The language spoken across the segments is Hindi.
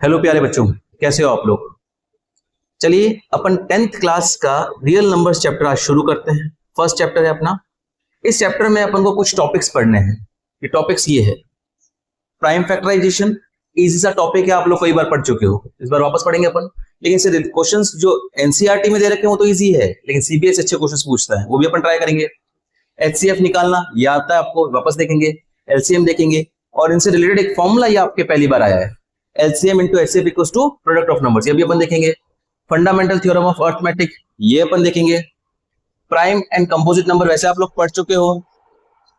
हेलो प्यारे बच्चों, कैसे हो आप लोग। चलिए अपन 10th क्लास का रियल नंबर्स चैप्टर आज शुरू करते हैं। फर्स्ट चैप्टर है अपना। इस चैप्टर में अपन को कुछ टॉपिक्स पढ़ने हैं। ये टॉपिक्स ये है प्राइम फैक्टराइजेशन। इजी सा टॉपिक है, आप लोग कई बार पढ़ चुके हो, इस बार वापस पढ़ेंगे अपन। लेकिन इससे क्वेश्चंस जो एनसीईआरटी में दे रखे हैं वो तो इजी है, लेकिन सीबीएसई अच्छे क्वेश्चंस पूछता है, वो भी अपन ट्राई करेंगे। एचसीएफ निकालना ये आता है आपको, वापस देखेंगे। एलसीएम देखेंगे और इनसे रिलेटेड एक फॉर्मूला ये आपके पहली बार आया है, LCM into HCF equals to product of numbers, ये भी अपन देखेंगे। फंडामेंटल थ्योरम ऑफ अर्थमेटिक ये अपन देखेंगे। प्राइम एंड कंपोजिट नंबर वैसे आप लोग पढ़ चुके हो,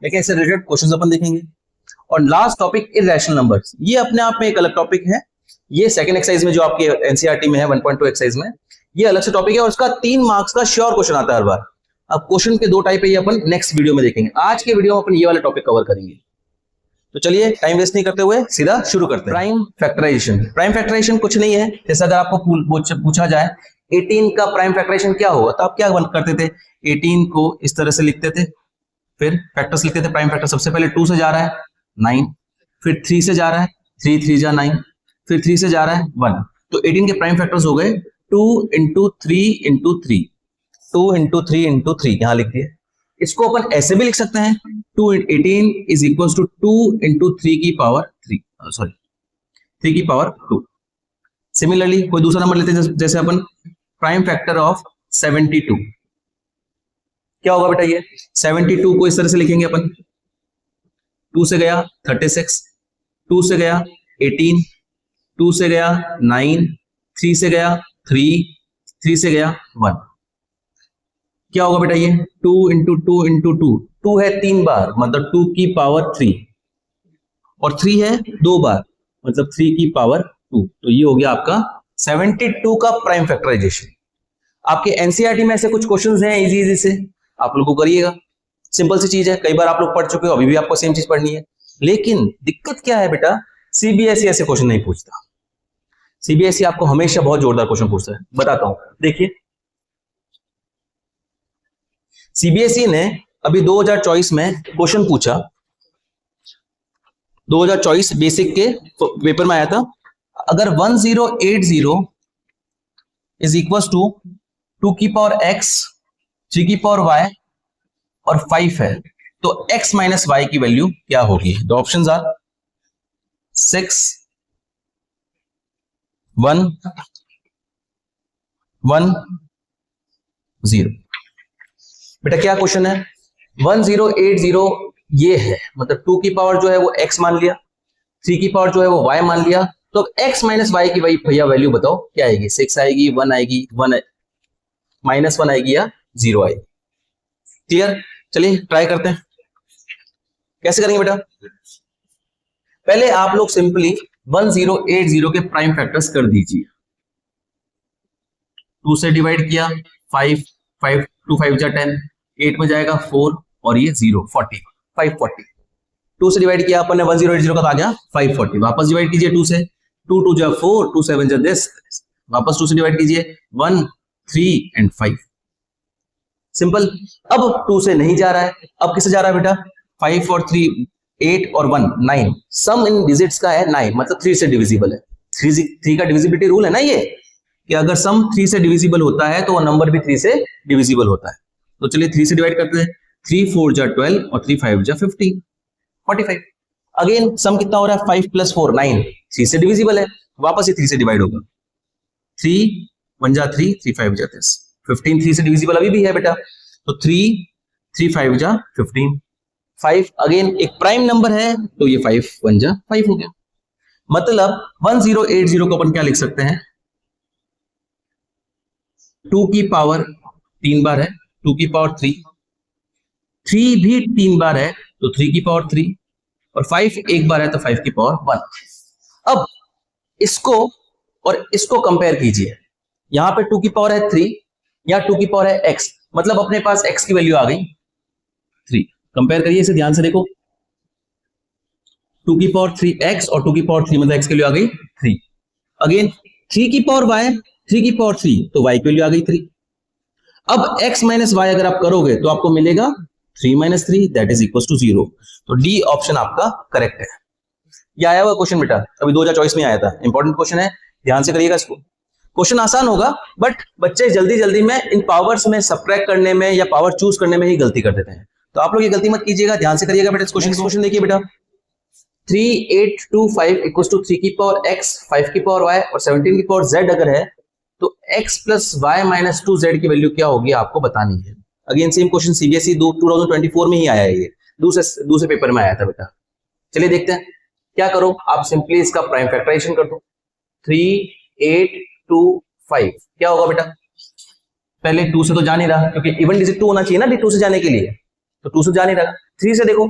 लेकिन इससे रिलेटेड क्वेश्चंस अपन देखेंगे। और लास्ट टॉपिक इरैशनल नंबर्स, ये अपने आप में एक अलग टॉपिक है। ये सेकंड एक्सरसाइज में जो आपके एनसीईआरटी में है 1.2 एक्सरसाइज में, ये अलग से टॉपिक है और उसका 3 मार्क्स का श्योर क्वेश्चन आता है हर बार। अब क्वेश्चन के 2 टाइप है, ये अपन नेक्स्ट वीडियो में देखेंगे। आज के वीडियो में अपन ये वाला टॉपिक कवर करेंगे। तो चलिए टाइम वेस्ट नहीं करते हुए सीधा शुरू करते हैं। Prime factorisation. प्राइम फैक्टराइजेशन कुछ नहीं है, जैसे अगर आपको पूछा जाए 18 का प्राइम फैक्टराइजेशन क्या होगा, तो आप क्या करते थे, 18 को इस तरह से लिखते थे, फिर फैक्टर्स लिखते थे। प्राइम फैक्टर सबसे पहले 2 से जा रहा है 9, फिर 3 से जा रहा है 3 3 जा 9, फिर 3 से जा रहा है 1। तो 18 के प्राइम फैक्टर्स हो गए 2 इंटू 3 इंटू 3, 2 इंटू 3 इंटू 3, यहां लिख दिए। इसको अपन ऐसे भी लिख सकते हैं 18 इज इक्वल टू 2 इंटू 3 की पावर 3, सॉरी 3 की पावर 2। सिमिलरली कोई दूसरा नंबर लेते हैं, जैसे अपन प्राइम फैक्टर ऑफ 72, क्या होगा बेटा, ये 72 को इस तरह से लिखेंगे अपन, 2 से गया 36, 2 से गया 18, 2 से गया 9, 3 से गया 3, 3 से गया 1। क्या होगा बेटा, ये 2 इंटू 2 इंटू 2, 2 है 3 बार मतलब 2 की पावर 3, और 3 है 2 बार मतलब 3 की पावर 2। तो ये हो गया आपका 72 का प्राइम फैक्टराइजेशन। आपके एनसीईआरटी में ऐसे कुछ क्वेश्चंस हैं इजी इजी से, आप लोग को करिएगा। सिंपल सी चीज है, कई बार आप लोग पढ़ चुके हो, अभी भी आपको सेम चीज पढ़नी है। लेकिन दिक्कत क्या है बेटा, सीबीएसई ऐसे क्वेश्चन नहीं पूछता। सीबीएसई आपको हमेशा बहुत जोरदार क्वेश्चन पूछता है, बताता हूं। देखिए सीबीएसई ने अभी 2024 में क्वेश्चन पूछा, 2024 बेसिक के पेपर में आया था। अगर 1080 इज इक्वल टू 2 की पावर x, 3 की पावर y और 5 है, तो x माइनस y की वैल्यू क्या होगी। The options are 6 1 1 0। बेटा क्या क्वेश्चन है, 1080 ये है, मतलब 2 की पावर जो है वो x मान लिया, 3 की पावर जो है वो y मान लिया, तो x माइनस y की भैया वैल्यू बताओ क्या आएगी। 6 आएगी, 1 आएगी, 1 माइनस 1 आएगी या 0 आएगी। क्लियर, चलिए ट्राई करते हैं। कैसे करेंगे बेटा, पहले आप लोग सिंपली 1080 के प्राइम फैक्टर्स कर दीजिए। 2 से डिवाइड किया 5, 5 2 5 जा 10, 8 में जाएगा 4 और ये 0 40, 540। 2 से डिवाइड किया अपन ने 1080 का तो आ गया 540, वापस डिवाइड कीजिए 2 से, 2 2 जा 4, 2 7 जा 10, वापस 2 से डिवाइड कीजिए 1 3 एंड 5। सिंपल। अब 2 से नहीं जा रहा है, अब किससे जा रहा है बेटा, 5 और 3 8 और 1 9, सम इन डिजिट्स का है 9, मतलब 3 से डिविजिबल है। 3 का डिविजिबिलिटी रूल है ना ये, कि अगर सम 3 से डिविजिबल होता है तो वो नंबर भी 3 से डिविजिबल होता है। तो चलिए 3 से डिवाइड करते हैं, 3 4 जा 12 और 3 5 जा 15, 45। अगेन सम कितना हो रहा है, 5 प्लस 4 9, 3 से डिविजिबल है, वापस ये 3 से डिवाइड होगा, 3 1 जा 3, 3 5 जा 10, 15 3 से डिविजिबल अभी भी है बेटा, तो 3 3 5 जा 15, 5 अगेन एक प्राइम नंबर है तो ये 5 1 जा 5 हो गया। मतलब 1080 को अपन क्या लिख सकते हैं, 2 की पावर 3 बार है, 2 की पावर 3, 3 भी 3 बार है तो 3 की पावर 3, और 5 एक बार है तो 5 की पावर 1। अब इसको और इसको कंपेयर कीजिए, यहां पे 2 की पावर है 3, यहां 2 की पावर है x, मतलब अपने पास x की वैल्यू आ गई 3। कंपेयर करिए इसे ध्यान से, देखो 2 की पावर 3x और 2 की पावर 3 मतलब x की वैल्यू आ गई 3। अगेन 3 की पावर y, 3 की पावर 3 तो y की वैल्यू आ गई 3। अब x माइनस y अगर आप करोगे तो आपको मिलेगा 3 minus 3 that is equal to 0। तो डी ऑप्शन आपका करेक्ट है। ये आया हुआ क्वेश्चन बेटा, अभी 2024 में आया था, इंपॉर्टेंट क्वेश्चन है, ध्यान से करिएगा इसको। क्वेश्चन आसान होगा बट बच्चे जल्दी जल्दी में इन पावर्स में सब्ट्रैक्ट करने में या पावर चूज करने में ही गलती कर देते हैं, तो आप लोग ये गलती मत कीजिएगा, ध्यान से करिएगा बेटा। इस क्वेश्चन देखिए बेटा, 3825 इक्वल्स टू 3 की पावर x, 5 की पावर y और 17 की पावर z अगर है तो x plus Y minus 2z की वैल्यू क्या होगी आपको बतानी है। अगेन सेम क्वेश्चन सीबीएसई 2024 में ही आया है, ये दूसरे पेपर में आया था बेटा। चलिए देखते हैं क्या करो, आप सिंपली इसका प्राइम फैक्टराइजेशन कर दो। 3825 क्या होगा बेटा, पहले 2 से तो जा नहीं रहा क्योंकि इवन डिजिट 2 होना चाहिए ना 2 से जाने के लिए, तो 2 से जा नहीं रहा। 3 से देखो,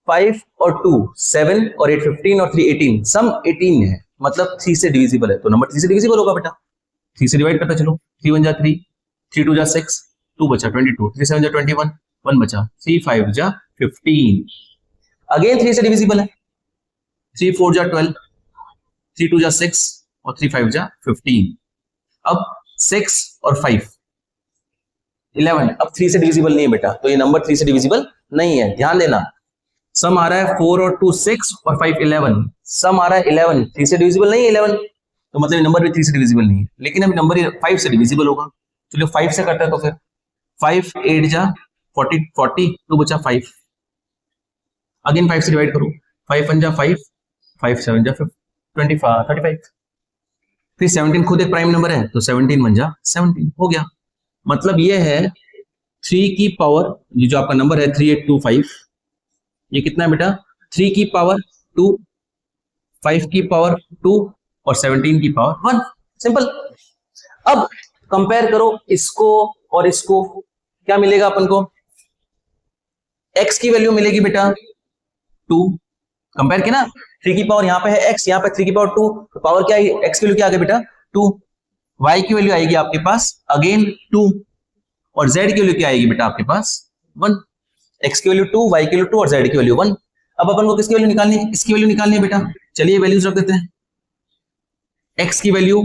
5 और 2 7 और 8 15 और 3 18, सम 18 है, मतलब 3 से डिविजिबल है, तो नंबर 3 से डिविजिबल होगा बेटा। 3 से डिवाइड करता चलो, 3 1 जा 3, 3 2 जा 6, 2 बचा 22, 3 7 जा 21, 1 बचा, 3 5 जा 15, अगेन 3 से डिविजिबल है, 3 4 जा 12, 3 2 जा 6 और 3 5 जा 15। अब 6 और 5 11, अब 3 से डिविजिबल नहीं है बेटा, तो ये नंबर 3 से डिविजिबल नहीं है, ध्यान देना। सम आ रहा है 4 और 2 6 और 5 11, सम आ रहा है 11, 3 से डिविजिबल नहीं है 11, तो मतलब नंबर भी 3 से डिविजिबल नहीं है, लेकिन अब नंबर 5 से डिविजिबल होगा। चलिए 5 से करते हैं, तो फिर 5 8 जा 40 2 बचा 5, अगेन 5 से डिवाइड करो, 5 1 जा 5, 5 7 जा 25 35, फिर 17 खुद एक प्राइम नंबर है, तो 17 1 जा 17 हो गया। मतलब ये है 3 की पावर, ये जो आपका नंबर है 3825, ये कितना है बेटा, 3 की पावर 2, 5 की पावर 2 और 17 की पावर 1, सिंपल। अब कंपेयर करो इसको और इसको, क्या मिलेगा अपन को, x की वैल्यू मिलेगी बेटा 2, कंपेयर किया ना, 3 की पावर यहाँ पे है x, यहाँ पे 3 की पावर 2, तो पावर क्या है, x की वैल्यू क्या आ गई बेटा 2, y की वैल्यू आएगी आपके पास अगेन 2 और z की वैल्यू क्या आएगी बेटा आपके पास 1, x की वैल्यू 2, y की वैल्यू 2 और z की वैल्यू 1। अब अपन को किसकी वैल्यू निकालनी है, इसकी वैल्यू निकालनी है बेटा। चलिए वैल्यूज रख देते हैं, x की वैल्यू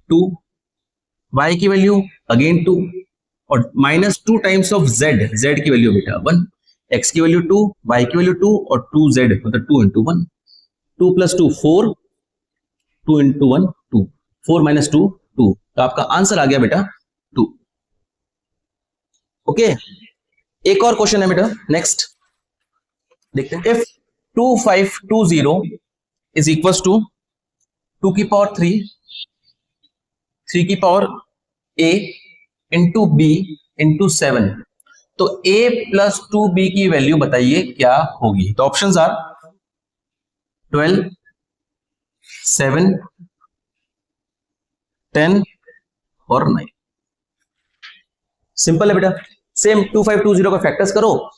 2, y की वैल्यू अगेन 2 और माइनस 2 टाइम्स ऑफ z की वैल्यू बेटा 1, x की वैल्यू 2, y की वैल्यू 2 और 2z मतलब 2 इंटू 1, 2 प्लस 2 4, 2 इंटू 1 2, 4 माइनस 2 2, तो आपका आंसर आ गया बेटा 2। ओके, एक और क्वेश्चन है बेटा, नेक्स्ट देखते हैं। इफ 2520 इज इक्वल टू 2 की पावर 3, 3 की power a into b into 7, तो a प्लस 2b की वैल्यू बताइए क्या होगी। तो ऑप्शंस आर 12, 7, 10 और 9। सिंपल है बेटा, सेम 2520 का फैक्टर्स करो,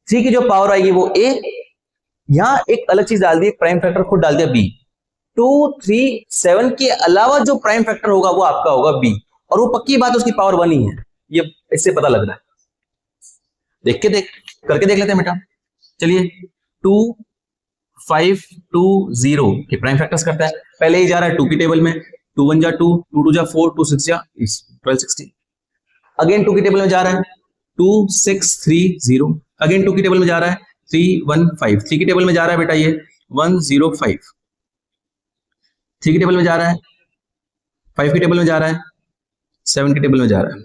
3 की जो पावर आएगी वो a, यहां एक अलग चीज डाल दी, प्राइम फैक्टर खुद डाल दिया b, 2 3 7 के अलावा जो प्राइम फैक्टर होगा वो आपका होगा b, और वो पक्की बात है उसकी पावर 1 ही है, ये इससे पता लग रहा है। करके देख लेते हैं बेटा। चलिए 2 5 2 0 के प्राइम फैक्टर्स करता है, पहले ही जा रहा है 2 की टेबल में, 2 1 जा 2, 2 2 जा 4, 2 6 जा 12 16, अगेन 2 की टेबल में जा रहा है 2 6 3 0, अगेन 2 की टेबल में जा रहा है 3 1 5, 3 की टेबल में जा रहा है बेटा ये 1 0 5, 3 की टेबल में जा रहा है, 5 की टेबल में जा रहा है, 7 की टेबल में जा रहा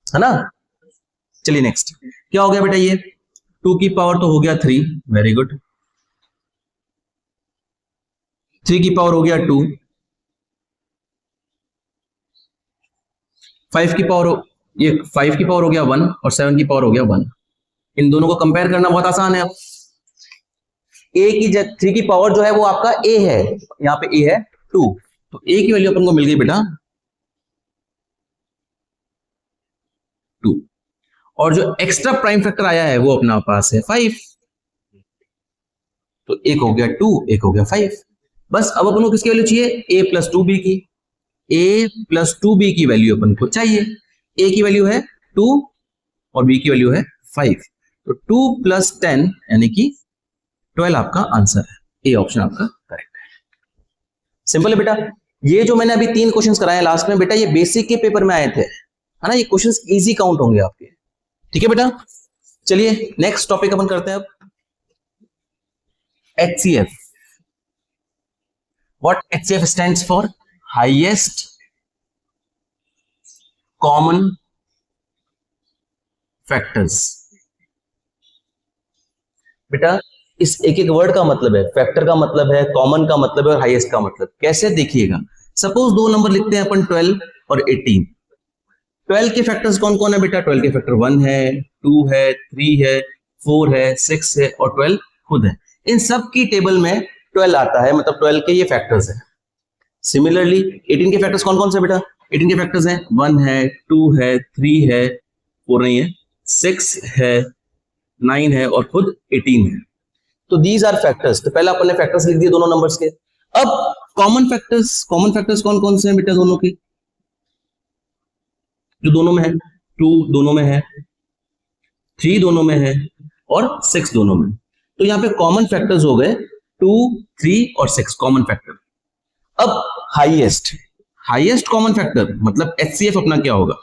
है ना। चलिए नेक्स्ट क्या हो गया बेटा, ये 2 की पावर तो हो गया 3, वेरी गुड, 3 की पावर हो गया 2, 5 की पावर ये 5 की पावर हो गया 1 और 7 की पावर हो गया 1। इन दोनों को कंपेयर करना बहुत आसान है। अब a की 3 की पावर जो है वो आपका a है, यहाँ पे a है 2, तो a की वैल्यू अपन को मिल गई बेटा 2, और जो एक्स्ट्रा प्राइम फैक्टर आया है वो अपना पास है 5, तो एक हो गया 2, एक हो गया 5। बस अब अपन को किसकी वैल्यू चाहिए, a प्लस 2b की, a प्लस 2b की वैल्यू अपन को चाहिए। a की वैल्यू है 2 और b की वैल्यू है 5, तो 2 प्लस 10 यानी कि 12 आपका आंसर है, ए ऑप्शन आपका करेक्ट है। सिंपल है बेटा, ये जो मैंने अभी 3 क्वेश्चंस कराए लास्ट में बेटा, ये बेसिक के पेपर में आए थे, है ना, ये क्वेश्चंस इजी काउंट होंगे आपके, ठीक है बेटा। चलिए नेक्स्ट टॉपिक अपन करते हैं अब HCF। What HCF stands for? Highest common factors. बेटा इस एक एक वर्ड का मतलब है, फैक्टर का मतलब है, कॉमन का मतलब है और हाईएस्ट का मतलब। कैसे देखिएगा, सपोज दो नंबर लिखते हैं अपन 12 और 18। 12 के फैक्टर्स कौन कौन है बेटा? 12 के फैक्टर 1 है, 2 है, 3 है, 4 है, 6 है और 12 खुद है। इन सब की टेबल में 12 आता है, मतलब 12 के ये फैक्टर्स है। सिमिलरली 18 के फैक्टर्स कौन कौन से बेटा? 18 के फैक्टर्स हैं 1 है, 2 है, 3 है, 4 नहीं है, 6 है, 9 है और खुद 18 है। तो दीज आर फैक्टर्स। तो पहले अपन ने फैक्टर्स लिख दिए दोनों नंबर्स के। अब कॉमन फैक्टर्स कौन कौन से हैं बेटा दोनों के? जो दोनों में है, 2 दोनों में है, 3 दोनों में है और 6 दोनों में। तो यहां पे कॉमन फैक्टर्स हो गए 2, 3 और 6 कॉमन फैक्टर। अब हाईएस्ट कॉमन फैक्टर मतलब एचसीएफ अपना क्या होगा?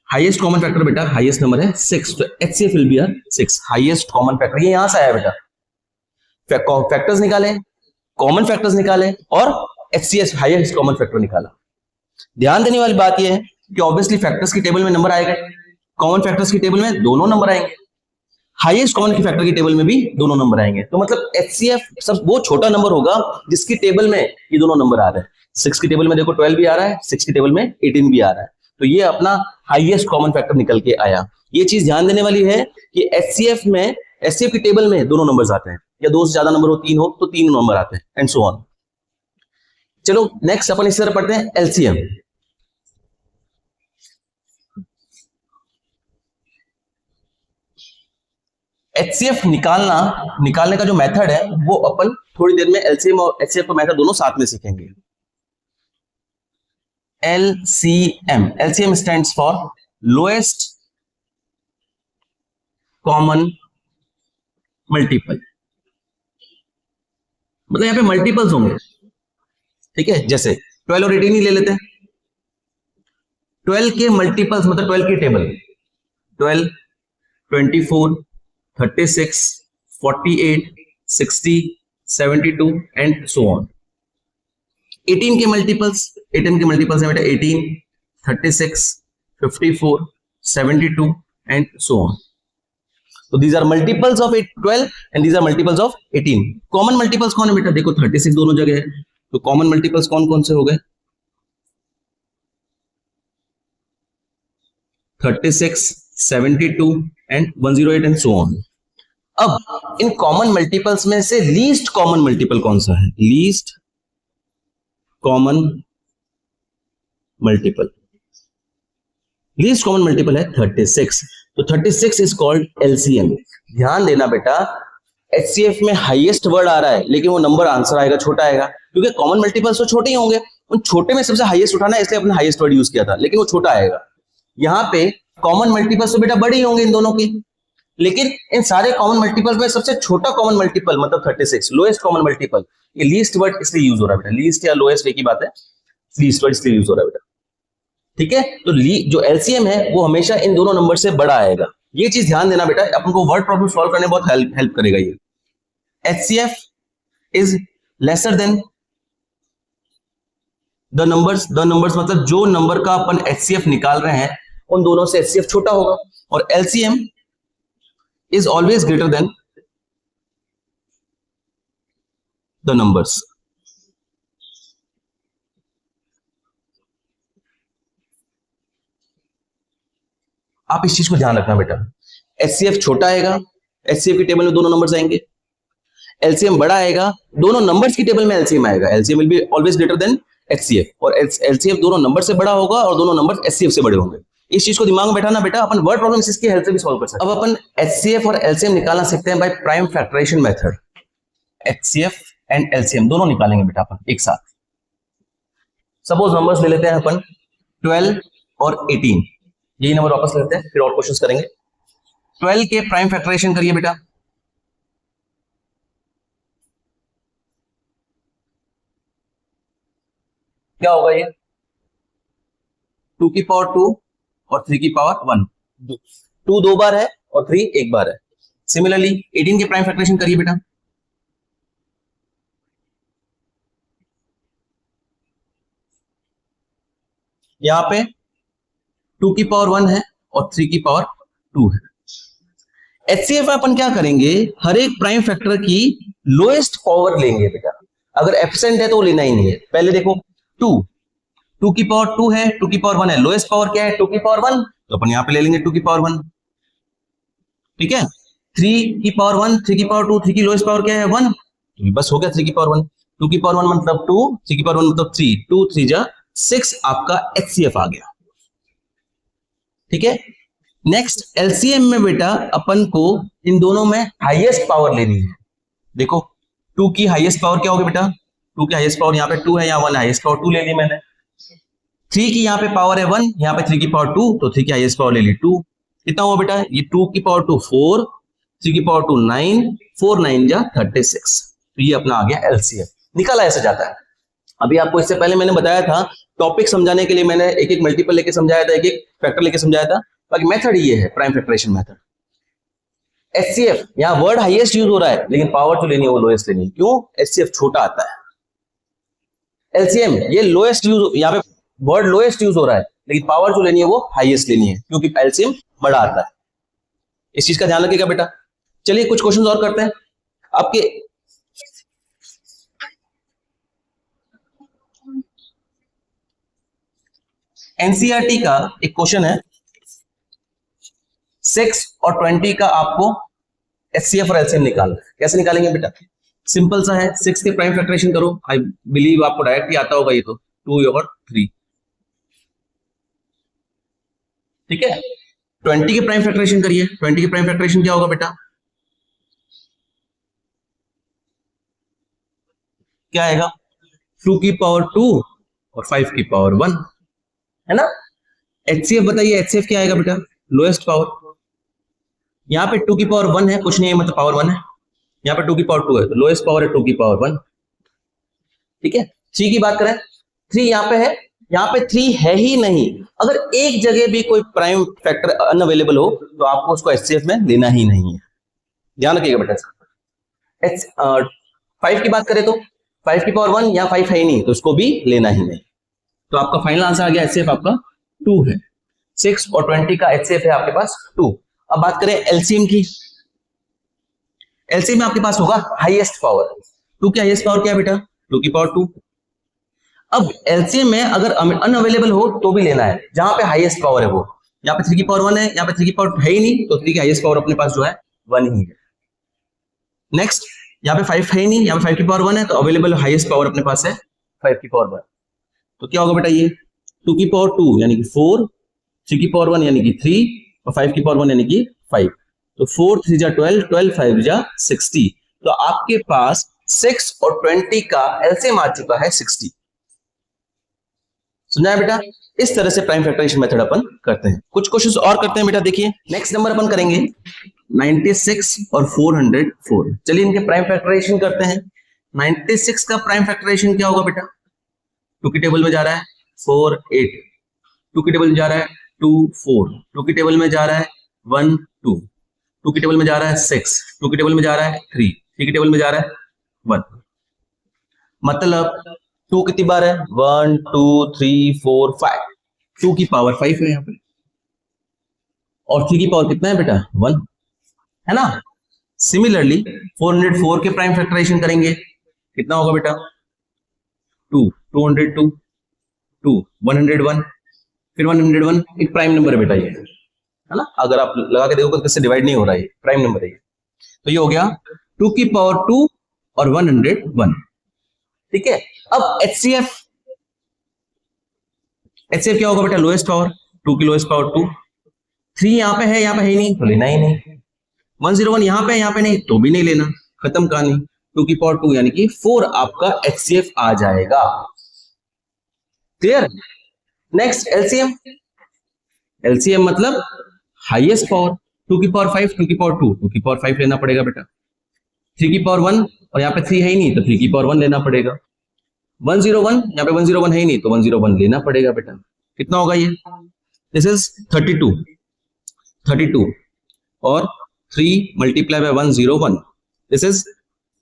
हाईएस्ट कॉमन फैक्टर बेटा, हाईएस्ट नंबर है 6, तो HCF will be are 6 highest common factor. ये यहां से आया बेटा, फैक्टर्स निकाले, कॉमन फैक्टर्स निकाले और एचसीएफ हाईएस्ट कॉमन फैक्टर निकाला। ध्यान देने वाली बात यह है कि ऑब्वियसली फैक्टर्स की टेबल में नंबर आएगा, कॉमन फैक्टर्स की टेबल में दोनों नंबर आएंगे, हाईएस्ट कॉमन की फैक्टर की टेबल में भी दोनों नंबर आएंगे। तो मतलब एचसीएफ सब वो छोटा नंबर होगा जिसकी टेबल में ये दोनों नंबर आ रहे हैं। 6 की टेबल में देखो 12 भी आ रहा है, 6 की टेबल में 18 भी आ रहा है। तो ये अपना हाईएस्ट कॉमन फैक्टर निकल के आया। ये चीज ध्यान देने वाली है कि एचसीएफ की टेबल में दोनों नंबर्स आते हैं, या दो से ज्यादा नंबर हो, 3 हो तो 3 नंबर आते हैं एंड सो ऑन। चलो नेक्स्ट अपन इस तरह पढ़ते हैं एलसीएम। एचसीएफ निकालने का जो मेथड है वो अपन थोड़ी देर में एलसीएम और एचसीएफ का मेथड दोनों साथ में सीखेंगे। LCM stands for lowest common multiple. मतलब यहां पे मल्टीपल्स होंगे, ठीक है। जैसे 12 और 18 ही ले लेते हैं। 12 के मल्टीपल्स मतलब 12 की टेबल 12, 24, 36, 48, 60, 72 एंड सो ऑन। 18 के मल्टीपल्स है बेटा 18, 36, 54, 72 एंड सो ऑन। तो these are multiples of 12 and these are multiples of 18। Common multiples कौन है बेटा? देखो 36 दोनों जगह है, तो कॉमन मल्टीपल्स कौन कौन से हो गए? 36, 72 एंड 108 एंड सो ऑन। अब इन कॉमन मल्टीपल्स में से लीस्ट कॉमन मल्टीपल कौन सा है? लीस्ट कॉमन मल्टीपल है 36। तो 36 इज कॉल्ड एलसीएम। ध्यान देना बेटा, एचसीएफ में हाईएस्ट वर्ड आ रहा है लेकिन वो नंबर आंसर आएगा छोटा आएगा, क्योंकि कॉमन मल्टीपल्स तो छोटे ही होंगे, उन छोटे में सबसे हाईएस्ट उठाना है, इसलिए अपने हाईएस्ट वर्ड यूज किया था, लेकिन वो छोटा आएगा। यहाँ पे कॉमन मल्टीपल्स तो बेटा बड़े ही होंगे इन दोनों के, लेकिन इन सारे कॉमन मल्टीपल्स में सबसे छोटा कॉमन मल्टीपल मतलब 36 लोएस्ट कॉमन मल्टीपल। ये लीस्ट वर्ड इसलिए यूज हो रहा है बेटा, लीस्ट या लोएस्ट एक ही बात है, लीस्ट वर्ड इसलिए यूज हो रहा है बेटा, ठीक है। तो जो एलसीएम है वो हमेशा इन दोनों नंबर से बड़ा आएगा। ये चीज ध्यान देना बेटा, अपन को वर्ड प्रॉब्लम सॉल्व करने में बहुत हेल्प करेगा ये। HCF is lesser than the numbers मतलब जो नंबर का अपन एचसीएफ निकाल रहे हैं उन दोनों से एचसीएफ छोटा होगा, और LCM is always greater than the numbers. आप इस चीज को ध्यान रखना बेटा, एचसीएफ छोटा आएगा, एचसीएफ की टेबल में दोनों नंबर्स आएंगे, एलसीएम बड़ा आएगा, दोनों नंबर्स की टेबल में एलसीएम आएगा, LCM will be always greater than HCF, और एलसीएफ दोनों नंबर से बड़ा होगा और दोनों नंबर एचसीएफ से बड़े होंगे। इस चीज को दिमाग में बैठाना बेटा, अपन वर्ड प्रॉब्लम इसकी हेल्प से भी सॉल्व कर सकते हैं। अब अपन एचसीएफ और एलसीएम निकालना सीखते हैं by prime factorisation method. HCF and LCM दोनों निकालेंगे बेटा अपन एक साथ। सपोज नंबर्स ले लेते हैं अपन 12 और 18, यही नंबर वापस लेते हैं, फिर और क्वेश्चंस करेंगे। 12 के प्राइम फैक्टराइजेशन करिए बेटा। क्या होगा ये? 2 की पावर 2 और 3 की पावर 1। 2 दो बार है और 3 एक बार है, सिमिलरली 18 के प्राइम फैक्टराइजेशन करिए बेटा। यहां पे 2 की पावर 1 है और 3 की पावर 2 है। एचसीएफ में अपन क्या करेंगे, हर एक प्राइम फैक्टर की लोएस्ट पावर लेंगे बेटा। अगर एब्सेंट है तो लेना ही नहीं है। पहले देखो 2 की पावर 2 है, 2 की पावर 1 है, लोएस्ट पावर क्या है 2 की पावर 1, तो अपन यहां पे ले लेंगे 2 की पावर 1। ठीक है, 3 की पावर 1, 3 की पावर 2, 3 की लोएस्ट पावर क्या है 1, तो बस हो गया 3 की पावर 1। 2 की पावर 1 मतलब 2, 3 की पावर 1 मतलब 3, 2 3 जा 6 आपका एचसीएफ आ गया। ठीक है, नेक्स्ट एलसीएम में बेटा अपन को इन दोनों में हाईएस्ट पावर लेनी है। देखो 2 की हाईएस्ट पावर क्या होगी बेटा, 2 की हाईएस्ट पावर यहाँ पे 2 है, यहाँ 1 हाईएस्ट पावर 2 ले ली मैंने। 3 की यहाँ पे पावर है 1, यहाँ पे 3 की पावर 2, तो 3 की हाईएस्ट पावर ले ली 2। कितना हुआ बेटा, ये 2 की पावर 2 4, 3 की पावर 2 9, 4 9 जा 36, तो ये अपना आ गया एलसीएम। निकाला ऐसे जाता है। अभी आपको इससे पहले मैंने बताया था, टॉपिक समझाने के लिए मैंने एक एक मल्टीपल लेके समझाया था, एक एक फैक्टर लेके समझाया था। बाकी मेथड ये है प्राइम फैक्टराइजेशन मेथड। एचसीएफ यहां वर्ड हाईएस्ट यूज हो रहा है, लेकिन पावर जो लेनी है वो लोएस्ट लेनी है। क्यों, एचसीएफ छोटा आता है। एलसीएम ये लोएस्ट यूज, यहाँ पे वर्ड लोएस्ट यूज हो रहा है, लेकिन पावर जो लेनी है वो हाईएस्ट लेनी है, क्योंकि एलसीएम बड़ा आता है। इस चीज का ध्यान रखिएगा बेटा। चलिए कुछ क्वेश्चन और करते हैं। आपके एनसीईआरटी का एक क्वेश्चन है, 6 और 20 का आपको एचसीएफ और एलसीएम निकालना है। कैसे निकालेंगे बेटा, सिंपल सा है, 6 के प्राइम फैक्टराइजेशन करो, आई बिलीव आपको डायरेक्ट ही आता होगा, ये तो 2 और 3। ठीक है, 20 के प्राइम फैक्टराइजेशन करिए। 20 के प्राइम फैक्टराइजेशन क्या होगा बेटा, क्या आएगा 2 की पावर 2 और 5 की पावर 1, है ना। एचसीएफ बताइए, एचसीएफ क्या आएगा बेटा, लोएस्ट पावर। यहाँ पे 2 की पावर 1 है, कुछ नहीं है मतलब पावर 1 है। यहाँ पे 2 की पावर 2 है, तो लोएस्ट पावर है 2 की पावर 1। ठीक है, 3 की बात करें, 3 यहाँ पे है, यहाँ पे 3 है ही नहीं। अगर एक जगह भी कोई प्राइम फैक्टर अनअवेलेबल हो तो आपको उसको एचसीएफ में लेना ही नहीं है, ध्यान रखिएगा बेटा। 5 की बात करें तो 5 की पावर 1, यहाँ 5 है ही नहीं, तो उसको भी लेना ही नहीं। तो आपका फाइनल आंसर आ गया एचसीएफ आपका 2 है। 6 और 20 का एचसीएफ है आपके पास 2। अब बात करें एलसीएम की। एलसीएम में आपके पास होगा हाईएस्ट पावर। 2 की हाईएस्ट पावर क्या है बेटा, 2 की पावर 2। अब एलसीएम में अगर अनअवेलेबल हो तो भी लेना है, जहां पे हाईएस्ट पावर है वो। यहाँ पे 3 की पावर 1 है, यहाँ पे 3 की पावर है ही नहीं, तो 3 की हाईएस्ट पावर अपने पास जो है 1 ही है। नेक्स्ट, यहाँ पे 5 है ही नहीं, यहाँ पे 5 की पावर 1 है, तो अवेलेबल हाईएस्ट पावर अपने पास है 5 की पावर 1। तो क्या होगा बेटा, ये 2 की पावर 2 यानी कि 4, 3 की पावर 1 यानी कि 3 और 5 की पावर 1 यानी कि 5, तो 4 3 जा 12, 12 5 जा 60। तो आपके पास 6 और 20 का एलसीएम आ चुका है 60। सुना है बेटा, इस तरह से प्राइम फैक्टराइजेशन मेथड अपन करते हैं। कुछ क्वेश्चंस और करते हैं बेटा। देखिए नेक्स्ट नंबर अपन करेंगे 96 और 404। चलिए इनके प्राइम फैक्टराइजेशन करते हैं। 96 का प्राइम फैक्टराइजेशन क्या होगा बेटा, 2 की टेबल में जा रहा है 4 8, 2 की टेबल में जा रहा है 2 4, 2 की टेबल में जा रहा है 1 2, 2 की टेबल में जा रहा है 6, 2 की टेबल में जा रहा है 3, 3 की टेबल में जा रहा है 1। मतलब 2 कितनी बार है, 1 2 3 4 5, 2 की पावर 5 है यहाँ पे, और 3 की पावर कितना है बेटा 1, है ना। सिमिलरली 404 के प्राइम फैक्टराइजेशन करेंगे, कितना होगा बेटा 2 202, 2 101, फिर 101 एक प्राइम नंबर है बेटा ये, है ना। अगर आप लगा के देखो तो किससे डिवाइड नहीं हो रहा है, प्राइम नंबर है ये। तो ये हो गया 2 की पावर 2 और 101। ठीक है, अब एचसीएफ क्या होगा बेटा, लोएस्ट पावर। 2 की लोएस्ट पावर 2, 3 यहाँ पे है, यहाँ पे है नहीं, तो लेना ही नहीं। 101 यहाँ पे नहीं, तो भी नहीं लेना, खत्म कहानी। 2 की पावर 2 यानी कि 4 आपका एचसीएफ आ जाएगा। क्लियर। Next LCM. एलसीएम मतलब हाईएस्ट पावर। 2 की पावर 5, 2 की पावर 2, 2 की पावर 5 लेना पड़ेगा बेटा। 3 की पावर 1 और यहाँ पे 3 है ही नहीं, तो 3 की पावर 1 लेना पड़ेगा। 101 यहाँ पे 101 है ही नहीं, तो 101 लेना पड़ेगा बेटा। कितना होगा ये, दिस इज 32 और 3 multiplied by 101. This is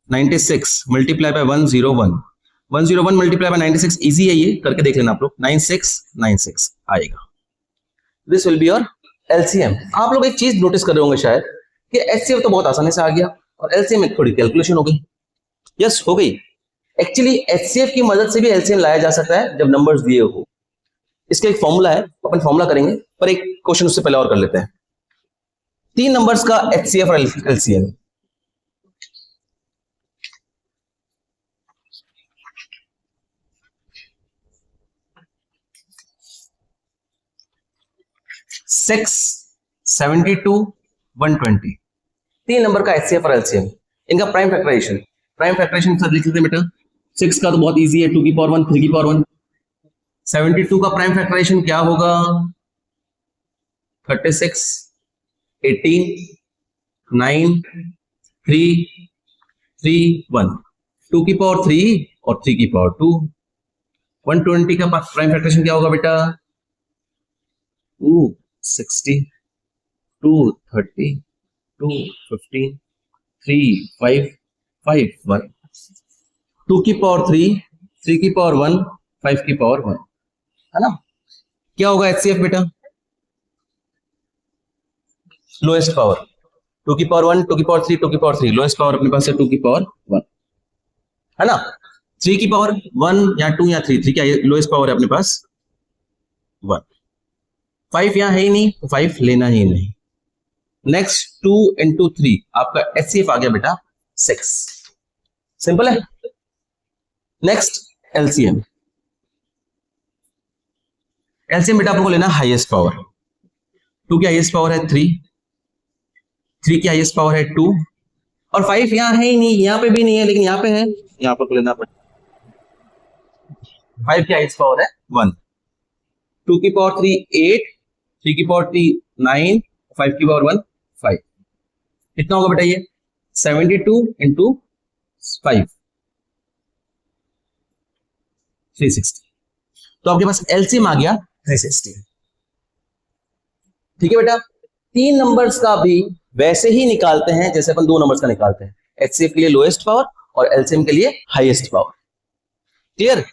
96 multiplied by 101. 101 multiplied by 96 easy है, ये करके देख लेना आप लोग. 9696 आएगा. This will be your LCM. आप लोग एक चीज नोटिस कर रहे होंगे शायद कि HCF तो बहुत आसानी से आ गया और LCM में थोड़ी कैलकुलेशन हो गई. यस हो गई. एक्चुअली HCF की मदद से भी LCM लाया जा सकता है जब नंबर्स दिए हो. इसका एक फॉर्मूला है, अपन फॉर्मूला करेंगे, पर एक क्वेश्चन उससे पहले और कर लेते हैं. 3 नंबर्स का HCF और LCM. सिक्स 72 120. 3 नंबर का HCF और LCM. इनका प्राइम फैक्टराइजेशन के साथ लिख लेते हैं बेटा. 6 का तो बहुत इजी है, 2 की पावर 1 3 की पावर 1. 72 का प्राइम फैक्टराइजेशन क्या होगा? 36 18 9 3 3 1. 2 की पावर 3 और 3 की पावर 2. 120 का प्राइम फैक्टराइजेशन क्या होगा बेटा? 2 60 2 30 2 15 3 5 5 1. 2 की पावर 3 3 की पावर 1 5 की पावर 1 है ना. क्या होगा HCF बेटा? Lowest power. 2 की पावर 1 2 की पावर 3 2 की पावर 3. लोएस्ट पावर अपने पास है 2 की पावर 1 है ना. 3 की पावर 1 या 2 या 3. 3 क्या लोएस्ट पावर है अपने पास? 1. 5 यहां है ही नहीं तो 5 लेना ही नहीं. नेक्स्ट 2 into 3 आपका HCF आ गया बेटा 6. सिंपल है. Next LCM. LCM बेटा आपको लेना हाईएस्ट पावर. 2 की हाईएस्ट पावर है 3 की हाईएस्ट पावर है 2 और 5 यहां है ही नहीं, यहां पे भी नहीं है लेकिन यहां पे है, यहां पर लेना पड़ेगा. 5 की हाईएस्ट पावर है 1. 2 की पावर 3 8 3 की पावर 3 9 5 की पावर 1 5. कितना होगा बेटा ये? 72 into 5 360. तो आपके पास LCM आ गया 360. ठीक है बेटा. 3 नंबर्स का भी वैसे ही निकालते हैं जैसे अपन 2 नंबर्स का निकालते हैं. HCF के लिए लोएस्ट पावर और LCM के लिए हाईएस्ट पावर. क्लियर.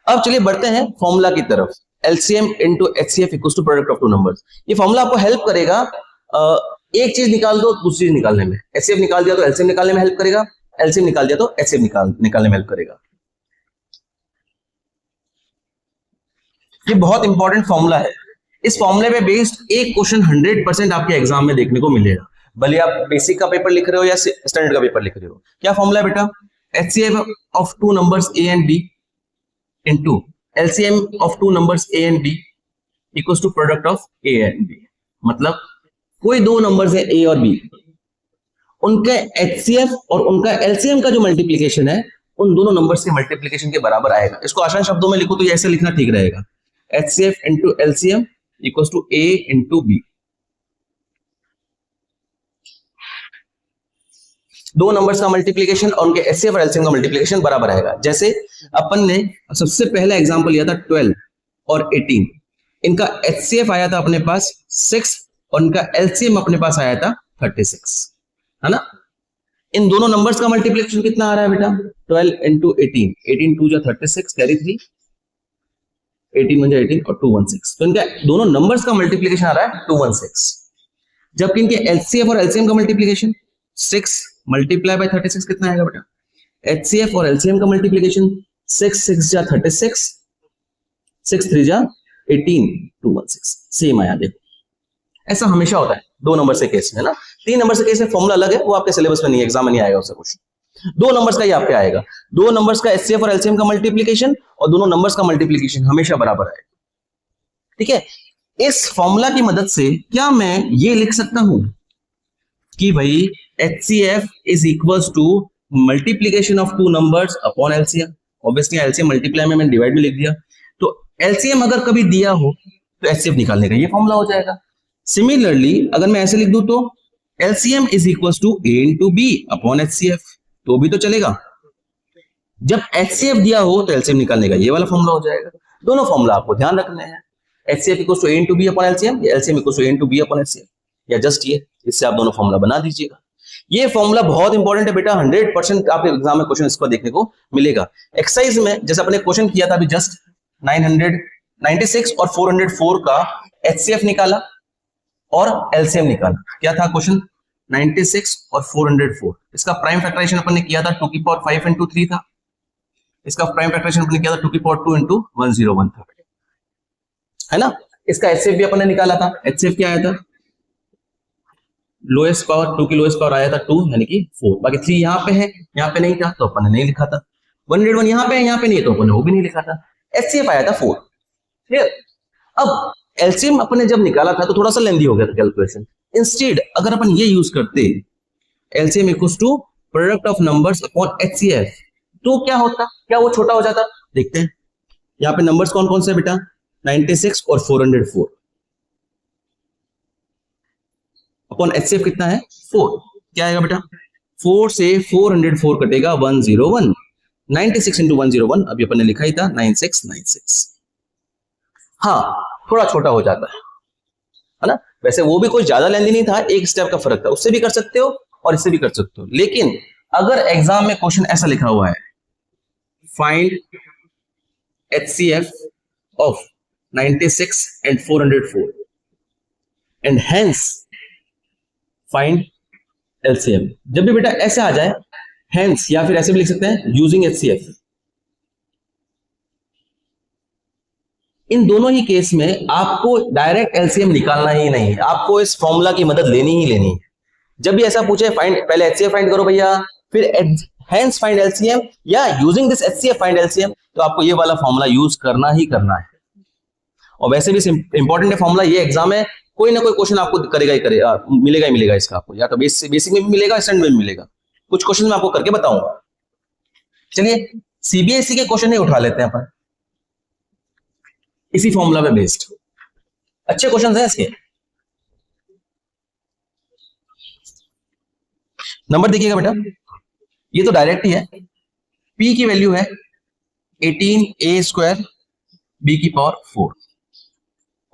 अब चलिए बढ़ते हैं फॉर्मूला की तरफ. LCM into HCF equals to product of 2 numbers. ये फॉर्मूला आपको हेल्प करेगा. एक चीज निकाल दो दूसरी चीज निकालने में. HCF निकाल दिया तो LCM निकालने में हेल्प करेगा, LCM निकाल दिया तो HCF निकालने में हेल्प करेगा. ये बहुत इंपॉर्टेंट फॉर्मूला है. इस फॉर्मूले पे बेस्ड एक क्वेश्चन 100% आपके एग्जाम में देखने को मिलेगा, भले आप बेसिक का पेपर लिख रहे हो या स्टैंडर्ड का पेपर लिख रहे हो. क्या फॉर्मूला है बेटा? HCF of 2 numbers A and B into LCM of 2 numbers A and B equals to product of A and B. मतलब कोई 2 नंबर्स है A और B, उनके HCF और उनका LCM का जो मल्टीप्लिकेशन है उन दोनों नंबर्स के मल्टीप्लिकेशन के बराबर आएगा. इसको आसान शब्दों में लिखो तो ये ऐसे लिखना ठीक रहेगा. HCF into LCM equals to A into B. 2 numbers का मल्टीप्लिकेशन और उनके HCF और LCM का मल्टीप्लिकेशन बराबर आएगा. जैसे अपन ने सबसे पहला एग्जांपल लिया था 12 और 18. इनका HCF आया था अपने पास 6 और इनका LCM अपने पास आया था 36 है ना. इन दोनों नंबर्स का मल्टीप्लिकेशन कितना आ रहा है बेटा? 12 into 18. 18 2 जा 36 कैरी 3 18 1 जा 18 और 216. तो इनका दोनों नंबर्स का मल्टीप्लिकेशन आ रहा है 216. जबकि इनके LCF और LCM का मल्टीप्लिकेशन 6 मल्टीप्लाई बाय 36 कितना आएगा बेटा? HCF और LCM का मल्टीप्लिकेशन 6 6 जा 36 6 3 जा 18 216. सेम आया. देखो ऐसा हमेशा होता है 2 नंबर से केस में ना. 3 नंबर से केस में फॉर्मूला अलग है, वो आपके सिलेबस में नहीं है, एग्जाम में नहीं आएगा उसका क्वेश्चन. 2 नंबर्स का ही आपके आएगा. 2 नंबर्स का HCF और LCM का मल्टीप्लिकेशन और दोनों नंबर्स का मल्टीप्लिकेशन हमेशा बराबर आएगा. ठीक है. इस फॉर्मूला की मदद से क्या मैं ये लिख सकता हूं कि भाई HCF is equals to multiplication of 2 numbers upon LCM. Obviously LCM multiply में मैंने डिवाइड में लिख दिया, तो LCM अगर कभी दिया हो तो HCF निकालने का ये फॉर्मूला हो जाएगा. सिमिलरली अगर मैं ऐसे लिख दूं तो LCM is equals to A into B upon HCF, तो भी तो चलेगा. जब HCF दिया हो तो LCM निकालने का ये वाला फॉर्मूला हो जाएगा. दोनों फॉर्मूला आपको ध्यान रखने हैं. HCF equals to A into B upon LCM या LCM equals to A into B upon HCF या जस्ट ये इससे आप दोनों फॉर्मूला बना दीजिएगा। ये फॉर्मूला बहुत इंपॉर्टेंट है बेटा, 100% आपके एग्जाम में क्वेश्चन इसको देखने को मिलेगा। एक्सरसाइज में जैसे अपने क्वेश्चन किया था अभी जस्ट 996 और 404 का HCF निकाला और LCM निकाला। क्या था क्वेश्चन? 96 और 404। इसका प्राइम फैक्टराइजेशन अपन ने किया था 2 की पावर 5 into 3 था। इसका प्राइम फैक्टराइजेशन अपन ने किया था 2 की पावर 2 into 101 था, है ना। इसका HCF भी अपन ने निकाला था। HCF क्या आया था? लोएस्ट पावर 2 की लोएस्ट पावर आया था 2 यानी कि 4। बाकी 3 यहाँ पे है, यहाँ पे नहीं था तो अपन ने नहीं लिखा था। 101 यहाँ पे है, यहाँ पे नहीं है तो अपन ने वो भी नहीं लिखा था। HCF आया था 4। क्लियर? अब LCM अपन ने जब निकाला था तो थोड़ा सा लेंदी हो गया था कैलकुलेशन। इंस्टेड अगर अपन ये यूज करते LCM equals to product of numbers upon HCF, तो क्या होता? क्या वो छोटा हो जाता? देखते हैं। यहाँ पे नंबर्स कौन कौन से बेटा? 96 और 404 अपॉन HCF कितना है? 4। क्या आएगा बेटा? 4 से 404 कटेगा 101। 96 इंटू 101 अभी अपन ने लिखा ही था 9696। हाँ थोड़ा छोटा हो जाता है ना। वैसे वो भी कोई ज्यादा लेंदी नहीं था, एक स्टेप का फर्क था। उससे भी कर सकते हो और इससे भी कर सकते हो। लेकिन अगर एग्जाम में क्वेश्चन ऐसा लिखा हुआ है, find HCF of 96 and 404 and hence find LCM, जब भी बेटा ऐसे आ जाए हेंस, या फिर ऐसे भी लिख सकते हैं यूजिंग HCF, इन दोनों ही केस में आपको डायरेक्ट LCM निकालना ही नहीं है, आपको इस फॉर्मूला की मदद लेनी ही लेनी है। जब भी ऐसा पूछे फाइंड, पहले HCF फाइंड करो भैया, फिर हेंस फाइंड LCM या using this HCF find LCM, तो आपको ये वाला फॉर्मूला यूज करना ही करना है। और वैसे भी इंपॉर्टेंट है फॉर्मूला, ये एग्जाम में कोई ना कोई क्वेश्चन आपको करेगा ही करेगा, मिलेगा ही मिलेगा इसका आपको, या तो बेसिक में भी मिलेगा, स्टैंडर्ड में भी मिलेगा। कुछ क्वेश्चन मैं आपको करके बताऊंगा। चलिए CBSE के क्वेश्चन ही उठा लेते हैं अपन, इसी फॉर्मूला पे बेस्ड अच्छे क्वेश्चन हैं इसके। नंबर देखिएगा बेटा, ये तो डायरेक्ट ही है। P की वैल्यू है 18a स्क्वायर b की पावर 4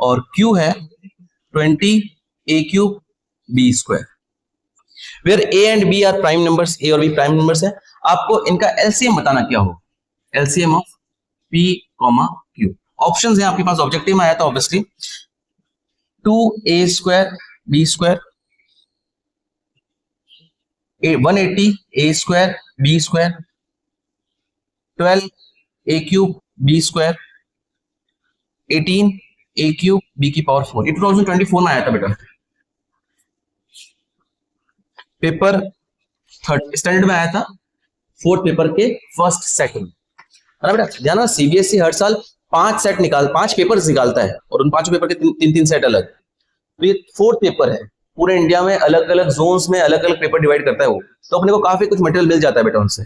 और Q है 20a cube b square, where a and b are prime numbers, a और b प्राइम नंबर्स है। आपको इनका LCM बताना क्या हो, LCM of p, q। Options हैं आपके पास, ऑब्जेक्टिव में आया था obviously 2a square b square, 180 a square b square, 12a cube b square, 18 a cube b की पावर 4। ये 2024 में आया था बेटा, पेपर थर्ड स्टैंडर्ड में आया था, फोर्थ पेपर के फर्स्ट सेट में, है ना बेटा। ध्यान, CBSE हर साल 5 पेपर्स निकालता है और उन 5 पेपर के 3-3 सेट अलग। तो ये फोर्थ पेपर है, पूरे इंडिया में अलग अलग जोन्स में अलग अलग पेपर डिवाइड करता है वो, तो अपने को काफी कुछ मटेरियल मिल जाता है बेटा उनसे।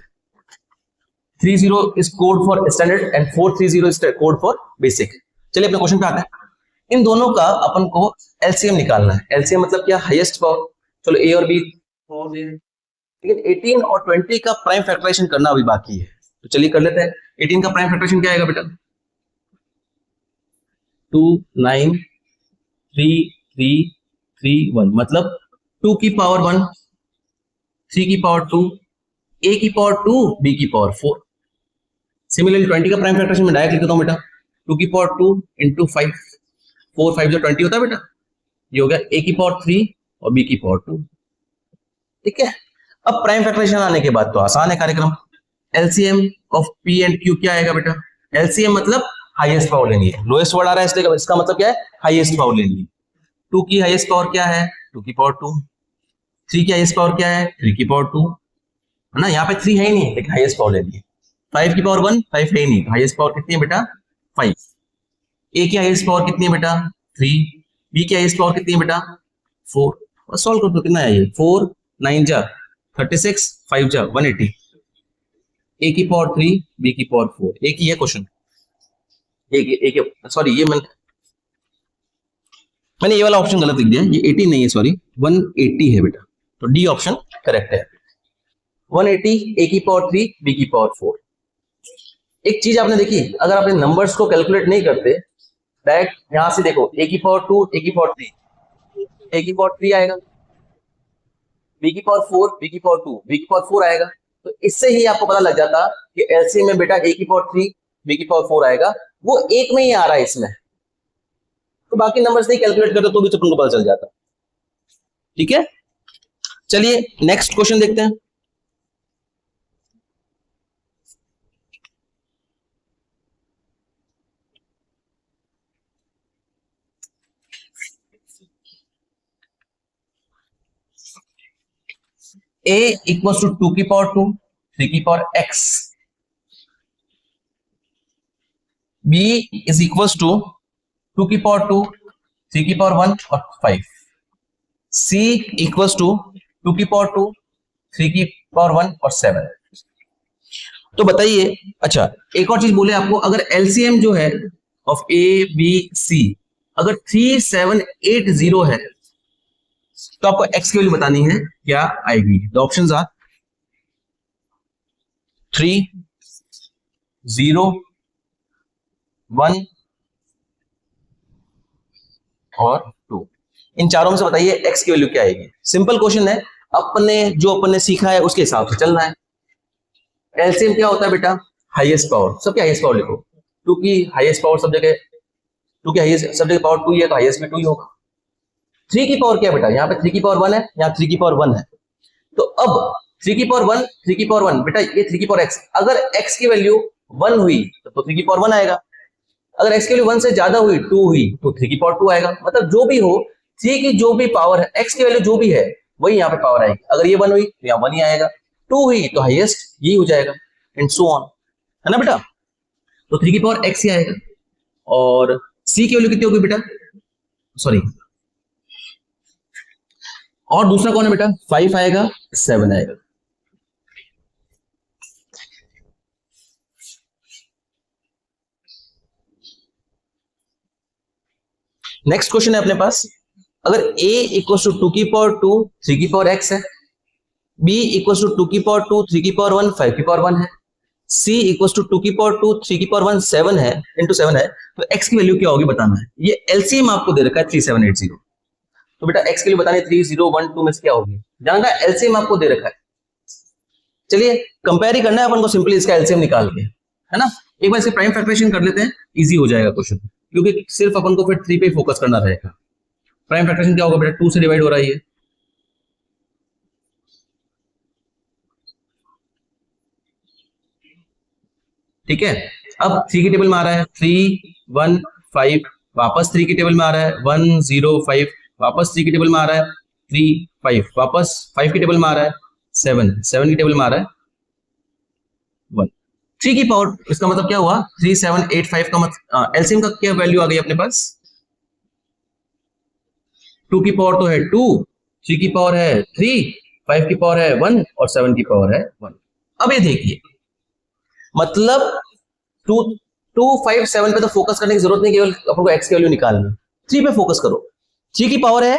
30 is code for standard and 430 is code for basic. चलिए अपने क्वेश्चन पे आते हैं। इन दोनों का अपन को LCM निकालना है। LCM मतलब क्या? Highest power. चलो A और B, लेकिन 18 और 20 का प्राइम फैक्टराइजेशन करना अभी बाकी है, तो चलिए कर लेते हैं। 18 का प्राइम फैक्टराइजेशन क्या आएगा बेटा? 2 9 3 3 3 1, मतलब 2 की पावर 1, 3 की पावर 2, A की पावर 2, B की पावर 4। सिमिलरली 20 का प्राइम फैक्टराइजेशन में डायरेक्ट लिख देता हूं बेटा, 2 की पावर 2 इंटू 5, 4 5 जो 20 होता है बेटा, ये हो गया A की पावर 3 और B की पावर 2। ठीक है, अब प्राइम फैक्टराइजेशन आने के बाद तो आसान है कार्यक्रम। LCM of P and Q क्या आएगा बेटा? LCM मतलब हाईएस्ट पावर लेनी है, लोएस्ट वर्ड आ रहा है इसलिए इसका मतलब क्या है? हाईएस्ट पावर लेनी है। 2 की हाईएस्ट पावर क्या है? 2 की पावर 2। 3 की हाईएस्ट पावर क्या है? 3 की पावर 2, है ना। यहाँ पे 3 है ही नहीं, लेकिन हाईएस्ट पावर लेनी है। 5 की पावर 1, 5 है ही नहीं, हाईएस्ट पावर कितनी है बेटा? 5। A की हाईएस्ट पावर कितनी है बेटा? 3। B की हाईएस्ट पावर कितनी है बेटा? 4। और सॉल्व कर दो, कितना है ये? 4 9 जा 36, 5 जा 180। A की पावर 3, B की पावर 4। एक ही है क्वेश्चन, एक सॉरी, ये मैंने ये वाला ऑप्शन गलत लिख दिया, ये 18 नहीं है, सॉरी 180 है बेटा, तो डी ऑप्शन करेक्ट है। 180, A की पावर 3, B की पावर 4। एक चीज आपने देखी, अगर आपने नंबर्स को कैलकुलेट नहीं करते, डायरेक्ट यहां से देखो, A की पावर 2, A की पावर 3, A की पावर 3 आएगा, बी की पावर 4, बी की पावर 2, बी की पावर 4 आएगा। तो इससे ही आपको पता लग जाता कि एलसीएम में बेटा ए की पावर 3, बी की पावर 4 आएगा, वो एक में ही आ रहा है इसमें। तो बाकी नंबर्स नहीं कैलकुलेट करते तो भी तुमको पता चल जाता। ठीक है, चलिए नेक्स्ट क्वेश्चन देखते हैं। a इक्वल्स टू 2 की पावर 2, 3 की power x, b is equals to 2 की पावर 2, 3 की पावर 1 और 5, c इक्वल्स टू 2 की पावर 2, 3 की पावर 1 और 7। तो बताइए, अच्छा एक और चीज बोले आपको, अगर एलसीएम जो है ऑफ ए बी सी अगर 3780 है तो आपको x की वैल्यू बतानी है, क्या आएगी? द ऑप्शंस आर 3, 0, 1 और 2। इन चारों में से बताइए x की वैल्यू क्या आएगी। सिंपल क्वेश्चन है, अपने सीखा है उसके हिसाब से चलना है। एलसीएम क्या होता है बेटा? हाईएस्ट पावर, सबके हाईएस्ट पावर लिखो। 2 की हाईएस्ट पावर सब जगह 2 की हाईएस्ट सब जगह पावर 2 ही है, तो हाईएस्ट भी 2 ही होगा। 3 की पावर क्या बेटा? यहाँ पे 3 की पावर 1 है, यहाँ 3 की पावर 1 है। तो अब 3 की पावर 1, 3 की पावर 1 बेटा, ये 3 की पावर x, अगर x की वैल्यू 1 हुई तो 3 की पावर 1 आएगा। अगर x की वैल्यू 1 से ज्यादा हुई, 2 हुई, तो 3 की पावर 2 आएगा। मतलब जो भी हो, 3 की जो भी पावर है, x की वैल्यू जो भी है वही यहाँ पे पावर आएगी। अगर ये 1 हुई तो यहाँ 1 ही आएगा, 2 हुई तो हाईएस्ट यही हो जाएगा, एंड सो ऑन, है ना बेटा? तो 3 की पावर x ही आएगा। और c की वैल्यू कितनी होगी बेटा? सॉरी, और दूसरा कौन है बेटा? 5 आएगा, 7 आएगा। नेक्स्ट क्वेश्चन है अपने पास, अगर a इक्वल्स टू 2 की पावर 2, 3 की पावर x है, b इक्वल्स टू 2 की पावर 2, 3 की पावर 1, 5 की पावर 1 है, c इक्वल्स टू 2 की पावर 2, 3 की पावर 1, 7 है, इंटू 7 है, तो x की वैल्यू क्या होगी बताना है। ये एलसीएम आपको दे रखा है 3780, तो बेटा x के लिए बताने 3, 0, 1, 2 में से क्या होगी, जहां का एलसीएम आपको दे रखा है। चलिए कंपेयर ही करना है अपन को, सिंपली इसका एलसीएम निकाल के, है ना। एक बार इसके प्राइम फैक्टराइजेशन कर लेते हैं, इजी हो जाएगा क्वेश्चन, क्योंकि सिर्फ अपन को फिर 3 पे फोकस करना रहेगा। प्राइम फैक्टराइजेशन क्या होगा बेटा? 2 से डिवाइड हो रहा है ये, ठीक है। अब 3 की टेबल में आ रहा है 3, 1, 5, वापस 3 की टेबल में आ रहा है 1, 0, 5, वापस 3 की टेबल में आ रहा है 3, 5, वापस 5 की टेबल में आ रहा है 7, 7 की टेबल में आ रहा है 1। 3 की पावर, इसका मतलब क्या हुआ? 3785 का मतलब एलसीएम का क्या वैल्यू आ गई अपने पास? 2 की पावर तो है 2, 3 की पावर है 3, 5 की पावर है 1 और 7 की पावर है 1। अब ये देखिए, मतलब 2, 2, 5, 7 पे तो फोकस करने की जरूरत नहीं, केवल अपन को x की वैल्यू निकालनी। 3 पे फोकस करो, 3 की पावर है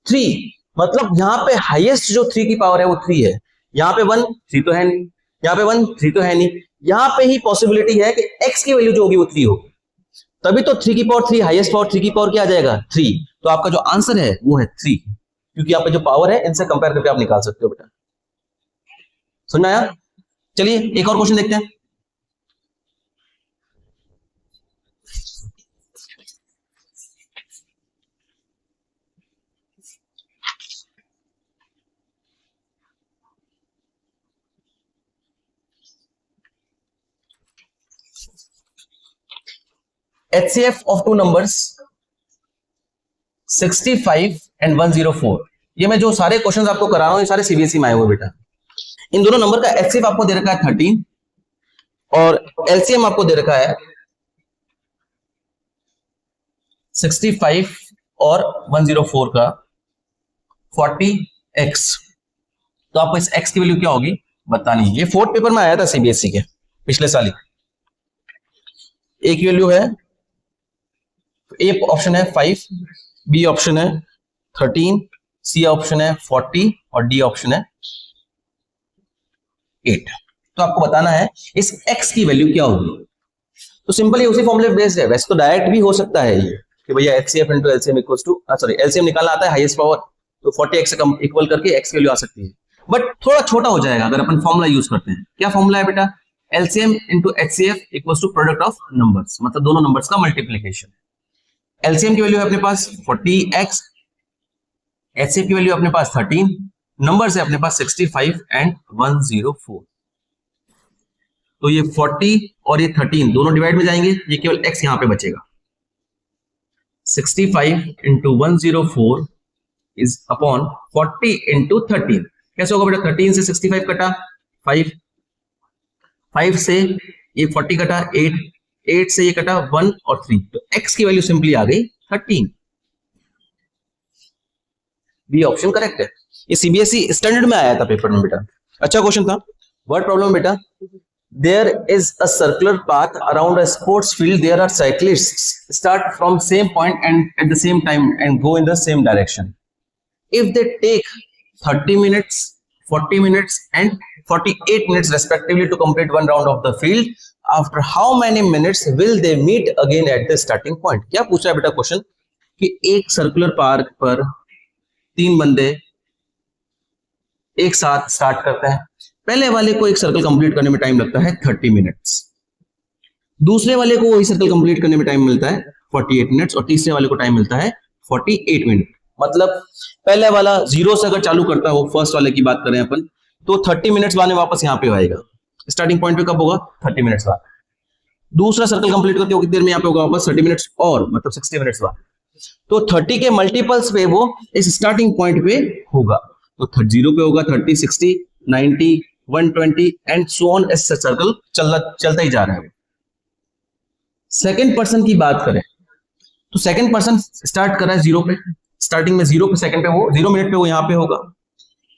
3, मतलब यहाँ पे हाईएस्ट जो 3 की पावर है वो 3 है। यहाँ पे 1, 3 तो है नहीं, यहाँ पे 1, 3 तो है नहीं, यहाँ पे ही पॉसिबिलिटी है कि x की वैल्यू जो होगी वो 3 होगी, तभी तो 3 की पावर 3, हाईएस्ट पावर 3 की पावर क्या आ जाएगा? 3। तो आपका जो आंसर है वो है 3, क्योंकि यहाँ पे जो पावर है इनसे कंपेयर करके आप निकाल सकते हो बेटा। सुनना यार, चलिए एक और क्वेश्चन देखते हैं। HCF of two numbers 65 and 104, ये मैं जो सारे क्वेश्चंस आपको करा रहा हूं ये सारे सीबीएसई में आए हुए बेटा। इन दोनों नंबर का HCF आपको दे रखा है 13 और LCM आपको दे रखा है 65 और 104 का 40x। तो आपको इस x की वैल्यू क्या होगी बतानी है। ये 4th पेपर में आया था सीबीएसई के पिछले साल ही। एक वैल्यू है, ए ऑप्शन है 5, बी ऑप्शन है 13, सी ऑप्शन है 40 और डी ऑप्शन है 8। तो आपको बताना है इस x की वैल्यू क्या होगी। तो सिंपल ही उसी फॉर्मूले बेस्ड है, वैसे तो डायरेक्ट भी हो सकता है ये कि भैया HCF into LCM equals to, sorry LCM निकालना आता है हाईएस्ट पावर, तो 40x से कम इक्वल करके x की वैल्यू आ सकती है, बट थोड़ा छोटा हो जाएगा अगर अपन फॉर्मूला यूज करते हैं। क्या फॉर्मूला है बेटा? LCM into HCF equals to product of numbers, मतलब दोनों नंबर्स का मल्टीप्लीकेशन। LCM की वैल्यू है अपने पास 40x, HCF की वैल्यू अपने पास 13, नंबर है अपने पास 65 एंड 104। तो ये 40 और ये 13 दोनों डिवाइड में जाएंगे, ये केवल x यहां पे बचेगा। 65 into 104 इज अपॉन 40 into 13। कैसे होगा बेटा? 13 से 65 कटा 5 से ये 40 कटा 8 से ये कटा 1 और 3, तो x की वैल्यू सिंपली आ गई 13। बी ऑप्शन करेक्ट है। ये सीबीएसई स्टैंडर्ड में आया था पेपर में बेटा, अच्छा क्वेश्चन था। वर्ड प्रॉब्लम बेटा, there is a circular path around a sports field. There are cyclists start from same point and at the same time and go in the same direction. If they take 30 minutes, 40 minutes and 48 minutes respectively to complete one round of the field, after how many minutes will they meet again at the starting point? क्या पूछ रहा है बेटा क्वेश्चन कि एक सर्कुलर पार्क पर 3 बंदे एक साथ स्टार्ट करते हैं। पहले वाले को एक सर्कल कंप्लीट करने में टाइम लगता है 30 मिनट्स, दूसरे वाले को वही सर्कल कंप्लीट करने में टाइम मिलता है 48 मिनट्स और तीसरे वाले को टाइम मिलता है 48 मिनट। मतलब पहले वाला 0 से अगर चालू करता है, वो फर्स्ट वाले की बात करें अपन, तो 30 मिनट्स बाद में वापस यहाँ पे आएगा। स्टार्टिंग पॉइंट पे कब होगा? 30 मिनट्स बाद। दूसरा सर्कल कंप्लीट करके वो कितनी देर में यहाँ पे होगा? वापस 30 मिनट्स और मतलब 60 मिनट्स बाद। तो 30 के मल्टीपल्स पे वो इस स्टार्टिंग पॉइंट पे होगा, तो 0 पे होगा 30, 60, 90, 120 एंड सो ऑन, इस सर्कल चलता ही जा रहा है। सेकंड पर्सन की बात करें तो सेकंड पर्सन स्टार्ट कर रहा है 0 पे, स्टार्टिंग में 0 पे, सेकंड पे वो 0 मिनट पे वो यहाँ पे होगा,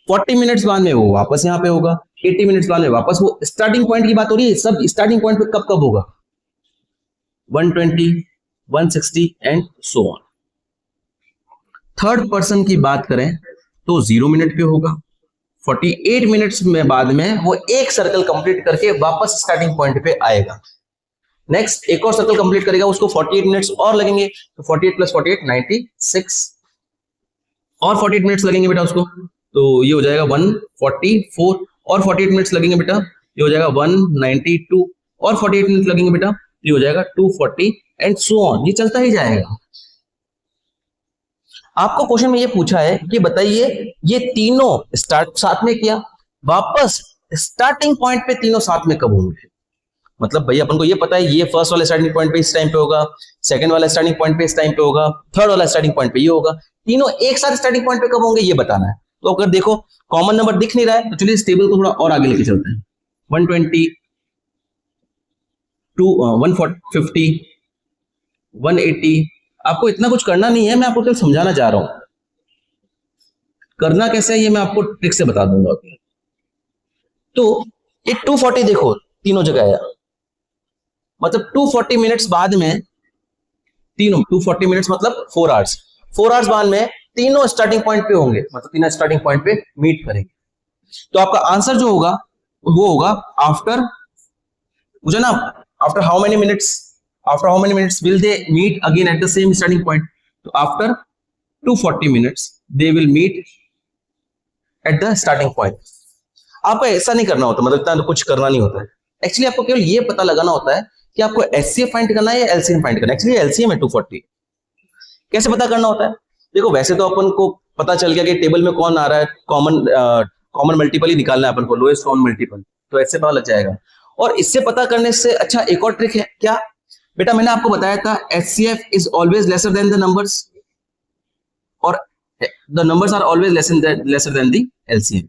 40 मिनट्स बाद में वो वापस यहाँ पे होगा, 80 मिनट्स बाद में वापस। वो स्टार्टिंग पॉइंट की बात हो रही है, सब स्टार्टिंग पॉइंट पे कब कब होगा? 120, 160 and so on. Third person की बात करें तो 0 मिनट पे होगा, 48 मिनट्स में बाद में वो एक सर्कल कंप्लीट करके वापस स्टार्टिंग पॉइंट पे आएगा। नेक्स्ट एक और सर्कल कंप्लीट करेगा, उसको 48 मिनट्स और लगेंगे, तो 48 प्लस 48 96 और 48 मिनट्स लगेंगे बेटा उसको, तो ये हो जाएगा 144 और 48 मिनट्स लगेंगे बेटा, ये हो जाएगा 192 और 48 मिनट्स लगेंगे बेटा, ये हो जाएगा 240 एंड सो ऑन, ये चलता ही जाएगा। आपको क्वेश्चन में ये पूछा है कि बताइए ये तीनों स्टार्ट साथ में किया, वापस स्टार्टिंग पॉइंट पे तीनों साथ में कब होंगे? मतलब भैया अपन को ये पता है ये फर्स्ट वाले स्टार्टिंग पॉइंट पे इस टाइम पे होगा, सेकंड वाला स्टार्टिंग पॉइंट पे इस टाइम पे होगा, थर्ड वाला स्टार्टिंग पॉइंट पे ये होगा, तीनों एक साथ स्टार्टिंग पॉइंट पे कब होंगे ये बताना है। तो अगर देखो कॉमन नंबर दिख नहीं रहा है तो चलिए इस टेबल को थोड़ा और आगे लेके चलते हैं। 120, 150, 180, आपको इतना कुछ करना नहीं है, मैं आपको केवल समझाना चाह रहा हूं। करना कैसे है ये मैं आपको ट्रिक से बता दूंगा। तो ये 240 देखो तीनों जगह आया, मतलब 240 मिनट्स बाद में तीनों 240 मिनट्स मतलब 4 आवर्स, 4 आवर्स बाद में तीनों स्टार्टिंग पॉइंट पे होंगे, मतलब तीनों स्टार्टिंग पॉइंट पे मीट करेंगे। तो आपका आंसर जो होगा वो होगा आफ्टर, मुझे ना after how many minutes will they meet again at the same starting point? तो after 240 minutes they will meet at the starting point. आपको ऐसा नहीं करना होता, मतलब इतना कुछ करना नहीं होता है। एक्चुअली आपको केवल ये पता लगाना होता है कि आपको एचसीएफ फाइंड करना है या एलसीएम फाइंड करना है। एक्चुअली एलसीएम है 240। कैसे पता करना होता है? देखो वैसे तो अपन को पता चल गया कि टेबल में कौन आ रहा है, कॉमन मल्टीपल ही निकालना है अपन को, लोएस्ट कॉमन मल्टीपल, तो ऐसे पता लग जाएगा। और इससे पता करने से अच्छा एक और ट्रिक है, क्या बेटा? मैंने आपको बताया था HCF is always lesser than the numbers और the numbers are always lesser than the LCM.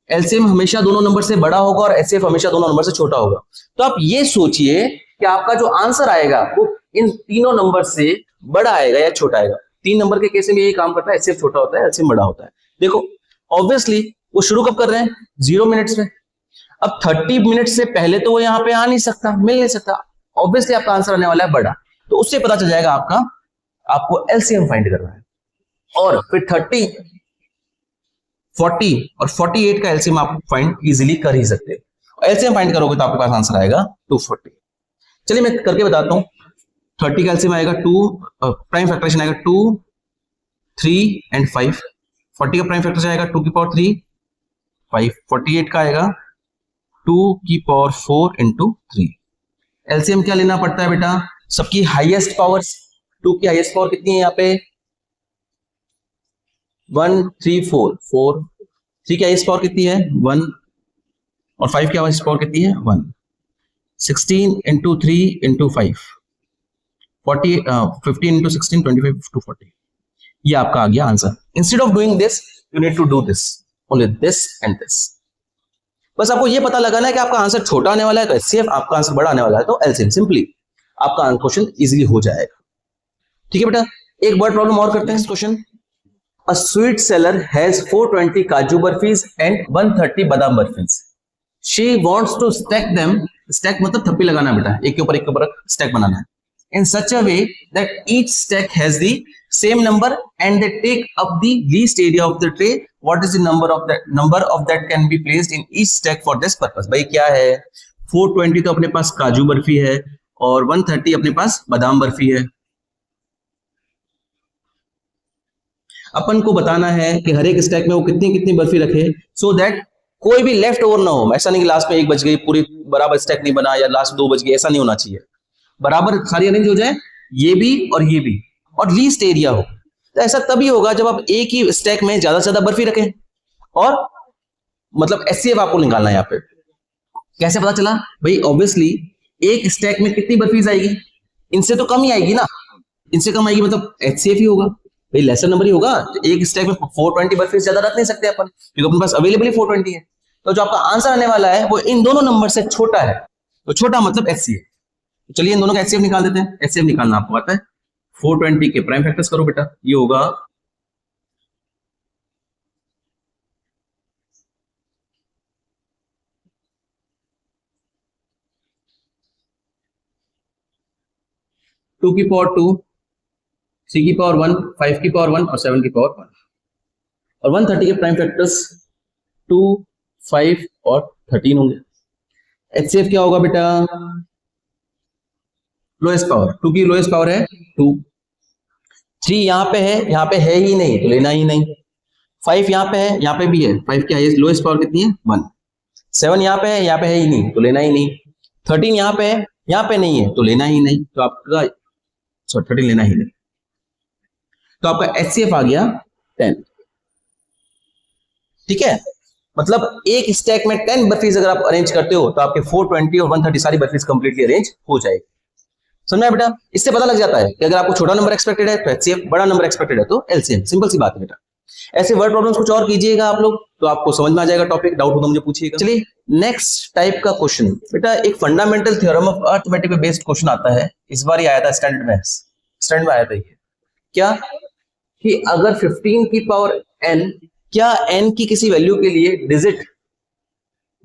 LCM हमेशा दोनों नंबर से बड़ा होगा और एचसीएफ हमेशा दोनों नंबर से छोटा होगा। तो आप ये सोचिए कि आपका जो आंसर आएगा वो इन तीनों नंबर से बड़ा आएगा या छोटा आएगा। 3 नंबर के केस में यही काम करता है, एचसीएफ छोटा होता है, एलसीएम बड़ा होता है। देखो ऑब्वियसली वो शुरू कब कर रहे हैं? 0 मिनट्स में। अब 30 मिनट से पहले तो वो यहाँ पे आ नहीं सकता, मिल नहीं सकता, ऑब्वियसली आपका आंसर आने वाला है बड़ा। तो उससे पता चल जाएगा आपको एलसीएम फाइंड करना है। और फिर 30, 40 और 48 का एलसीएम आप फाइंड इजीली कर ही सकते हो। एलसीएम फाइंड करोगे तो आपके पास आंसर आएगा 240। चलिए मैं करके बताता हूं। 30 का एलसीएम आएगा 2, प्राइम फैक्टराइजेशन आएगा 2, 3 एंड 5। 40 का प्राइम फैक्टर आएगा 2 की पावर 3, 5, 48 का आएगा 2 की पावर 4 इंटू 3। एलसीएम क्या लेना पड़ता है बेटा, सबकी हाईएस्ट पावर्स। 2 की हाईएस्ट पावर कितनी है यहाँ पे 1 3 4 4, 3 की हाईएस्ट पावर कितनी है 1 और 5 की हाईएस्ट पावर कितनी है 1। 16 इंटू 3 इंटू 5, 15 इंटू 16, 25 टू 40। ये आपका आ गया answer. Instead of doing this you need to do this, only this and this. बस आपको ये पता लगाना है कि आपका आंसर छोटा आने वाला है तो एचसीएफ, आपका आंसर बड़ा आने वाला है तो एलसीएम। सिंपली आपका क्वेश्चन इजीली हो जाएगा। ठीक है बेटा, एक वर्ड प्रॉब्लम और करते हैं इस question. A sweet seller has 420 kaju barfis and 130 badam barfis. She wants to stack them, stack मतलब थप्पी लगाना बेटा, एक के ऊपर स्टैक बनाना है, in such a way that each stack has the same number and they take up the least area of the tray. What is the number of that can be placed in each stack for this purpose? भाई क्या है, 420 तो अपने पास काजू बर्फी है और 130 अपने पास बादाम बर्फी है। अपन को बताना है कि हर एक स्टैक में वो कितनी कितनी बर्फी रखे, so that कोई भी लेफ्ट ओवर ना हो। ऐसा नहीं कि लास्ट में 1 बच गई, पूरी बराबर स्टैक नहीं बना, या लास्ट 2 बच गई, ऐसा नहीं होना चाहिए। बराबर सारी अरेंज हो जाए, ये भी और ये भी, और लीस्ट एरिया हो। तो ऐसा तभी होगा जब आप एक ही स्टैक में ज्यादा से ज्यादा बर्फी रखें। और मतलब एचसीएफ आपको निकालना है यहाँ पे। कैसे पता चला भाई, ऑब्वियसली एक स्टैक में कितनी बर्फीज आएगी, इनसे तो कम ही आएगी ना, इनसे कम आएगी मतलब एचसीएफ ही होगा भाई, लेसर नंबर ही होगा। तो एक स्टैक में 420 बर्फीज ज्यादा रख नहीं सकते अपन, क्योंकि अपने पास अवेलेबल ही 420 है। तो जो आपका आंसर आने वाला है वो इन दोनों नंबर से छोटा है, तो छोटा मतलब एचसीएफ। चलिए इन दोनों का एचसीएफ निकाल देते हैं। एचसीएफ निकालना आपको आता है, 420 के प्राइम फैक्टर्स करो बेटा, ये होगा 2 की पावर 2, 3 की पावर 1, 5 की पावर 1 और 7 की पावर 1। और 130 के प्राइम फैक्टर्स 2, 5 और 13 होंगे। एचसीएफ क्या होगा बेटा, लोएस्ट पावर, 2 की लोएस्ट पावर है 2, 3 यहाँ पे है ही नहीं तो लेना ही नहीं, 5 यहाँ पे भी है, 5 की हाईएस्ट लोएस्ट पावर कितनी है 1, 7 यहाँ पे है ही नहीं तो लेना ही नहीं, 13 यहाँ पे नहीं है तो लेना ही नहीं, तो आपका 13 लेना ही नहीं, तो आपका एचसीएफ आ गया 10। ठीक है, मतलब एक स्टैक में 10 बर्फीज अगर आप अरेंज करते हो तो आपके 420 और 130 सारी बर्फीज कंप्लीटली अरेंज हो जाएगी। समझा बेटा, इससे पता लग जाता है कि अगर आपको छोटा नंबर एक्सपेक्टेड है तो एचसीएफ, बड़ा नंबर एक्सपेक्टेड है तो एलसीएम। सिंपल सी बात है बेटा। ऐसे वर्ड प्रॉब्लम्स कुछ और कीजिएगा आप लोग तो आपको समझ में आ जाएगा टॉपिक, डाउट हो तो मुझे पूछिएगा। चलिए नेक्स्ट टाइप का क्वेश्चन बेटा, एक फंडामेंटल थ्योरम ऑफ अरिथमेटिक पे बेस्ड क्वेश्चन आता है, इस बार ही आया था स्टैंडर्ड में आया था ये, क्या कि अगर 15 की पावर n, क्या n की किसी वैल्यू के लिए डिजिट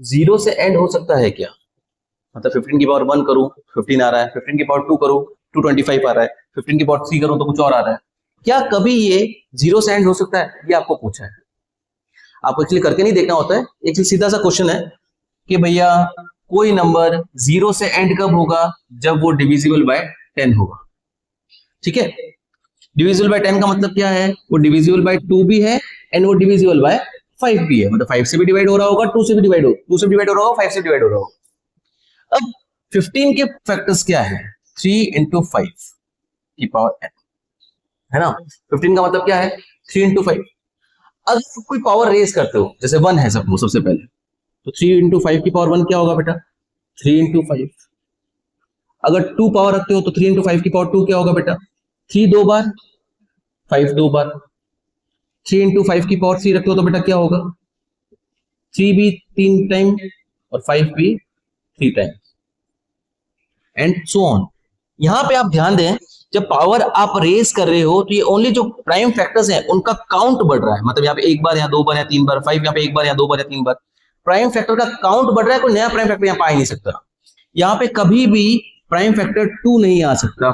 0 से एंड हो सकता है क्या? मतलब 15 की पावर 1 करूं 15 आ रहा है, 15 की पावर 2 करूं 225 आ रहा है, 15 की पावर 3 करूं तो कुछ और आ रहा है। क्या कभी ये 0 से एंड हो सकता है? ये आपको पूछा है। आपको एक्चुअली करके नहीं देखना होता है, एक सीधा सा क्वेश्चन है कि भैया कोई नंबर 0 से एंड कब होगा? जब वो डिविजिबल बाय 10 होगा। ठीक है, डिविजिबल बाय 10 का मतलब क्या है? वो डिविजिबल बाय 2 भी है एंड वो डिविजिबल बाय 5 भी है, मतलब 5 से भी डिवाइड हो रहा होगा, 2 से भी डिवाइड हो रहा होगा, 5 से डिवाइड हो रहा होगा। अब 15 के फैक्टर्स क्या है? 3 इंटू 5 की पावर n, है ना। 15 का मतलब क्या है? 3 इंटू 5। अगर कोई पावर रेज करते हो, जैसे 1 है सबसे पहले, तो 3 इंटू 5 की पावर 1 क्या होगा बेटा? 3 इंटू 5। अगर 2 पावर रखते हो तो 3 इंटू 5 की पावर 2 क्या होगा बेटा? 3 2 बार, 5 2 बार। 3 इंटू 5 की पावर 3 रखते हो तो बेटा क्या होगा? 3 भी 3 टाइम और 5 भी 3 टाइम, एंड सो ऑन। यहां पे आप ध्यान दें, जब पावर आप रेज कर रहे हो तो ये ओनली जो प्राइम फैक्टर्स हैं उनका काउंट बढ़ रहा है, मतलब यहाँ पे 1 बार या 2 बार या 3 बार, 5 यहाँ पे 1 बार या 2 बार या 3 बार, प्राइम फैक्टर का काउंट बढ़ रहा है। कोई नया प्राइम फैक्टर यहाँ पे आ ही नहीं सकता। यहाँ पे कभी भी प्राइम फैक्टर 2 नहीं आ सकता,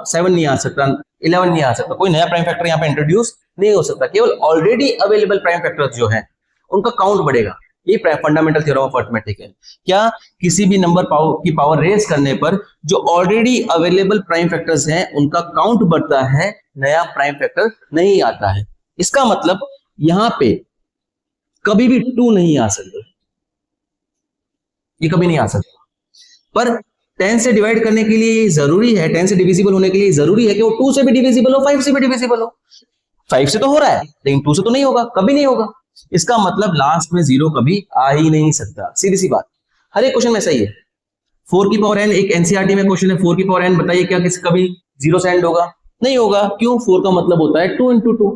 7 नहीं आ सकता, 11 नहीं आ सकता, कोई नया प्राइम फैक्टर यहाँ पे इंट्रोड्यूस नहीं हो सकता। केवल ऑलरेडी अवेलेबल प्राइम फैक्टर्स जो है उनका काउंट बढ़ेगा। ये फंडामेंटल थ्योरम ऑफ अरिथमेटिक है। क्या किसी भी नंबर की पावर रेज करने पर जो ऑलरेडी अवेलेबल प्राइम फैक्टर्स हैं उनका काउंट बढ़ता है, नया प्राइम फैक्टर नहीं आता है। इसका मतलब यहां पे कभी भी 2 नहीं आ सकता, ये कभी नहीं आ सकता। पर 10 से डिवाइड करने के लिए जरूरी है, 10 से डिविजिबल होने के लिए जरूरी है कि वो 2 से भी डिविजिबल हो, 5 से भी डिविजिबल हो। 5 से तो हो रहा है लेकिन 2 से तो नहीं होगा, कभी नहीं होगा। इसका मतलब लास्ट में 0 कभी आ ही नहीं सकता, सीधी सी बात। हर एक क्वेश्चन में सही है। 4 की पावर n, एक एनसीईआरटी में क्वेश्चन है 4 की पावर n, बताइए क्या किसी कभी 0 से एंड होगा? नहीं होगा। क्यों? 4 का मतलब होता है 2 into 2।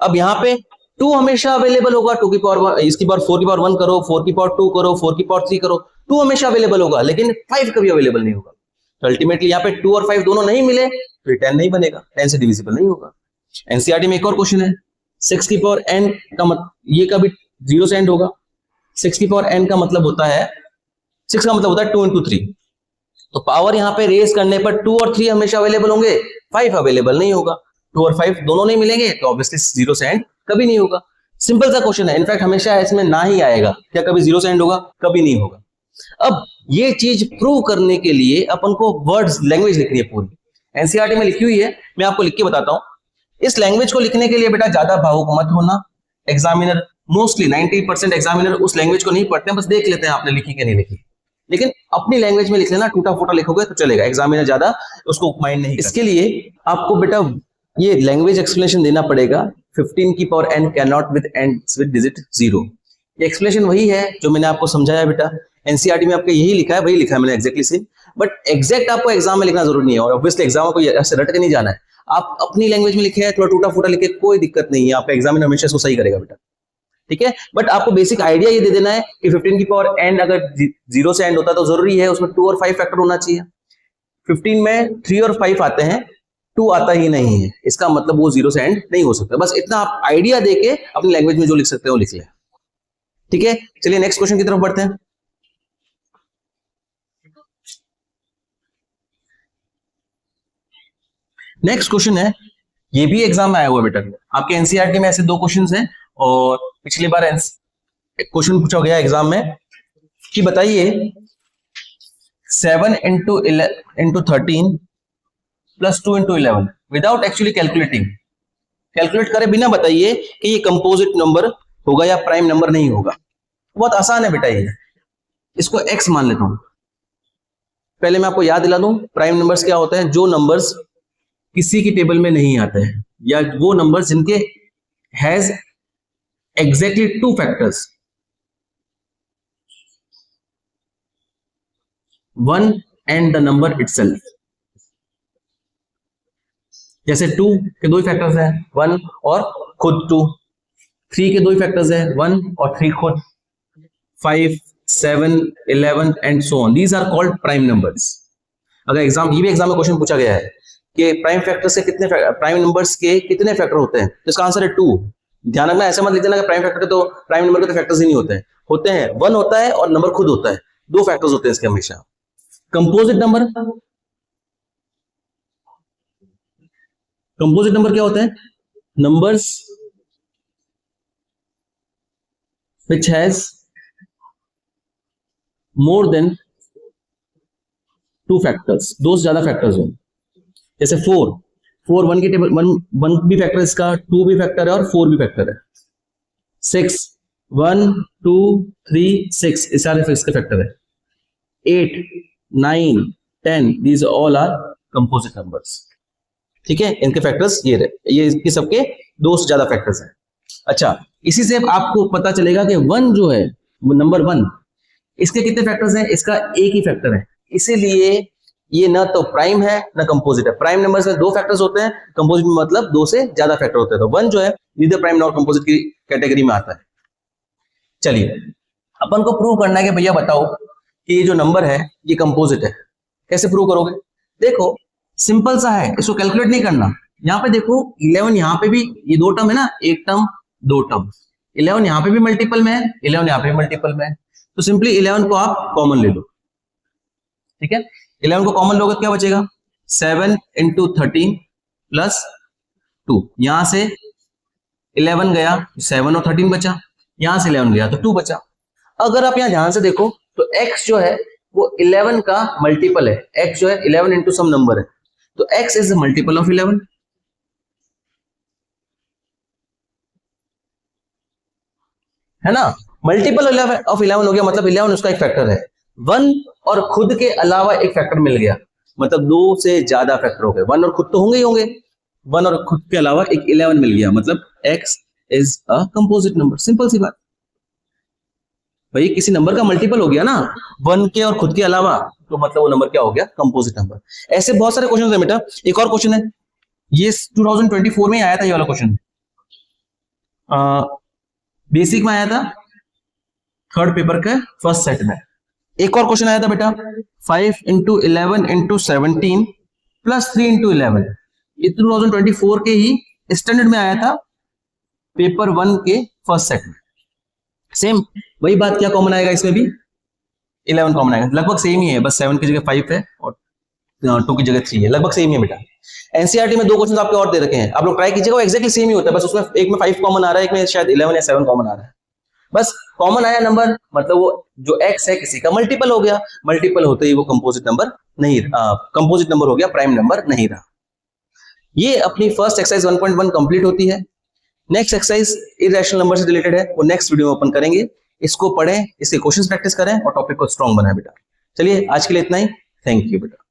अब यहां पे 2 हमेशा अवेलेबल होगा, 2 की पावर इसकी पावर 4 की पावर 1 करो, 4 की पावर 2 करो, 4 की पावर 3 करो, 2 हमेशा अवेलेबल होगा, लेकिन 5 कभी अवेलेबल नहीं होगा। तो अल्टीमेटली यहाँ पे 2 और 5 दोनों नहीं मिले तो 10 नहीं बनेगा, 10 से डिविजिबल नहीं होगा। एनसीईआरटी में एक और क्वेश्चन है 6 की पावर n का मतलब, ये कभी 0 से एंड होगा। 6 की पावर n का मतलब होता है, 6 का मतलब होता है 2 into 3। तो पावर यहाँ पे रेस करने पर 2 और 3 हमेशा अवेलेबल होंगे, 5 अवेलेबल नहीं होगा। 2 और 5 दोनों नहीं मिलेंगे तो ऑब्वियसली 0 से एंड कभी नहीं होगा। सिंपल सा क्वेश्चन है, इनफैक्ट हमेशा इसमें ना ही आएगा। क्या कभी 0 से एंड होगा? कभी नहीं होगा। अब ये चीज प्रूव करने के लिए अपन को वर्ड्स, लैंग्वेज लिखनी है पूरी। एनसीईआरटी में लिखी हुई है, मैं आपको लिख के बताता हूं। इस लैंग्वेज को लिखने के लिए बेटा ज्यादा भावुक मत होना। एग्जामिनर मोस्टली 90% एग्जामिनर उस लैंग्वेज को नहीं पढ़ते हैं, बस देख लेते हैं आपने लिखी कि नहीं लिखी। लेकिन अपनी लैंग्वेज में लिख लेना, टूटा फूटा लिखोगे तो चलेगा, एग्जामिनर ज्यादा उसको माइंड नहीं। इसके लिए आपको बेटा ये लैंग्वेज एक्सप्लेनेशन देना पड़ेगा। 15 की power n cannot with ends with digit 0। ये एक्सप्लेनेशन वही है जो मैंने आपको समझाया बेटा। एनसीईआरटी में आपको यही लिखा है, वही लिखा है मैंने एग्जैक्टली सेम। बट एग्जैक्ट आपको एग्जाम में लिखना जरूरी नहीं है, और ऑब्वियसली एग्जाम को ऐसे रट के नहीं जाना है। आप अपनी लैंग्वेज में लिखे, थोड़ा टूटा फूटा लिखे, कोई दिक्कत नहीं है, आपका एग्जामिनर हमेशा इसको सही करेगा बेटा। ठीक है, बट आपको बेसिक आइडिया ये दे देना है कि 15 की पावर n अगर 0 से एंड होता है तो जरूरी है उसमें 2 और 5 फैक्टर होना चाहिए। 15 में 3 और 5 आते हैं, 2 आता ही नहीं है, इसका मतलब वो 0 से एंड नहीं हो सकता। बस इतना आप आइडिया देके अपनी लैंग्वेज में जो लिख सकते हो लिख ले। ठीक है, चलिए नेक्स्ट क्वेश्चन की तरफ बढ़ते हैं। नेक्स्ट क्वेश्चन है, ये भी एग्जाम में आया हुआ बेटा। आपके एनसीईआरटी में ऐसे 2 क्वेश्चंस हैं, और पिछली बार क्वेश्चन पूछा गया एग्जाम में कि बताइए 7 into 13 plus 2 into 11 without actually calculating, calculate करे बिना बताइए कि ये कंपोजिट नंबर होगा या प्राइम नंबर नहीं होगा। बहुत आसान है बेटा ये। इसको x मान लेता हूं। पहले मैं आपको याद दिला दूं, प्राइम नंबर्स क्या होते हैं? जो नंबर्स किसी की टेबल में नहीं आते हैं, या वो नंबर्स जिनके has exactly 2 factors, 1 and the number itself. जैसे 2 के 2 फैक्टर्स हैं, 1 और खुद 2। 3 के 2 फैक्टर्स हैं, 1 और 3 खुद। 5, 7, 11 and so on, these are called prime numbers. अगर एग्जाम, ये भी एग्जाम में क्वेश्चन पूछा गया है कि प्राइम फैक्टर से कितने, प्राइम नंबर्स के कितने फैक्टर होते हैं, तो इसका आंसर है 2। ध्यान रखना, ऐसा मत लिख देना कि प्राइम फैक्टर के तो, प्राइम नंबर के तो फैक्टर्स ही नहीं होते हैं। होते हैं, 1 होता है और नंबर खुद होता है, 2 फैक्टर्स होते हैं इसके हमेशा। कंपोजिट नंबर, कंपोजिट नंबर क्या होता है? Numbers which has more than 2 factors, 2 से ज्यादा फैक्टर्स हो। जैसे 4 1 की टेबल, 1 भी फैक्टर है इसका, 2 भी फैक्टर है और 4 भी फैक्टर है। 6 1 2 3 6 इस सारे इसके फैक्टर है। 8 9 10 these all are composite numbers। ठीक है, इनके फैक्टर्स ये इसके सबके 2 से ज्यादा फैक्टर्स हैं। अच्छा, इसी से आपको पता चलेगा कि 1 जो है, वो नंबर 1, इसके कितने फैक्टर्स हैं? इसका एक ही फैक्टर है, इसीलिए ये ना तो प्राइम है ना कंपोजिट है। प्राइम नंबर्स में 2 फैक्टर्स होते हैं, कंपोजिट में मतलब 2 से ज्यादा फैक्टर होते हैं। तो 1 जो है neither prime nor composite key category में आता है। चलिए, अपन को प्रूव करना है कि भैया बताओ कि ये जो नंबर है ये कंपोजिट है। कैसे प्रूव करोगे? देखो, सिंपल सा है, इसको कैलकुलेट नहीं करना। यहाँ पे देखो 11, यहाँ पे भी ये 2 टर्म है ना, एक टर्म 2 टर्म। 11 यहाँ पे भी मल्टीपल में है, 11 यहाँ पे भी मल्टीपल में है, तो सिंपली 11 को आप कॉमन ले लो। ठीक है, 11 को कॉमन लोगे तो क्या बचेगा? 7 into 13 प्लस 2। यहां से 11 गया, 7 और 13 बचा, यहां से 11 गया तो 2 बचा। अगर आप यहां ध्यान से देखो तो x जो है वो 11 का मल्टीपल है। x जो है 11 into सम नंबर है, तो x इज मल्टीपल ऑफ 11। है ना। मल्टीपल ऑफ 11 हो गया, मतलब 11 उसका एक फैक्टर है। 1 और खुद के अलावा एक फैक्टर मिल गया, मतलब 2 से ज्यादा फैक्टर हो गए। 1 और खुद तो होंगे ही होंगे, 1 और खुद के अलावा एक 11 मिल गया, मतलब x is a composite number. Simple सी बात भाई, किसी नंबर का मल्टीपल हो गया ना 1 के और खुद के अलावा, तो मतलब वो नंबर क्या हो गया, कंपोजिट नंबर। ऐसे बहुत सारे क्वेश्चन है बेटा। एक और क्वेश्चन है, ये 2024 में आया था, ये वाला क्वेश्चन बेसिक में आया था, थर्ड पेपर के फर्स्ट सेट में। एक और क्वेश्चन आया था बेटा, 5 इंटू 11 इंटू 17 प्लस 3 इंटू 11। ये 2024 के ही स्टैंडर्ड में आया था, पेपर 1 के फर्स्ट सेट में। सेम वही बात, क्या कॉमन आएगा इसमें भी, 11 कॉमन आएगा। लगभग सेम ही है, बस 7 की जगह 5 है और 2 की जगह 3 है, लगभग सेम ही है बेटा। एनसीईआरटी में 2 क्वेश्चन आपके और दे रखे हैं, आप लोग ट्राई कीजिएगा, वो एक्जैक्टली सेम ही होता है, बस उसमें एक में 5 कॉमन आ रहा है, एक में शायद 11 या 7 कॉमन आ रहा है। बस कॉमन आया नंबर, मतलब वो जो x है किसी का मल्टीपल हो गया, मल्टीपल होते ही वो कंपोजिट नंबर नहीं, कंपोजिट नंबर हो गया, प्राइम नंबर नहीं रहा। ये अपनी फर्स्ट एक्सरसाइज 1.1 कंप्लीट होती है। नेक्स्ट एक्सरसाइज इरेशनल नंबर से रिलेटेड है, वो नेक्स्ट वीडियो में ओपन करेंगे। इसको पढ़ें, इसके क्वेश्चंस प्रैक्टिस करें और टॉपिक को स्ट्रांग बनाएं बेटा। चलिए आज के लिए इतना ही, थैंक यू बेटा।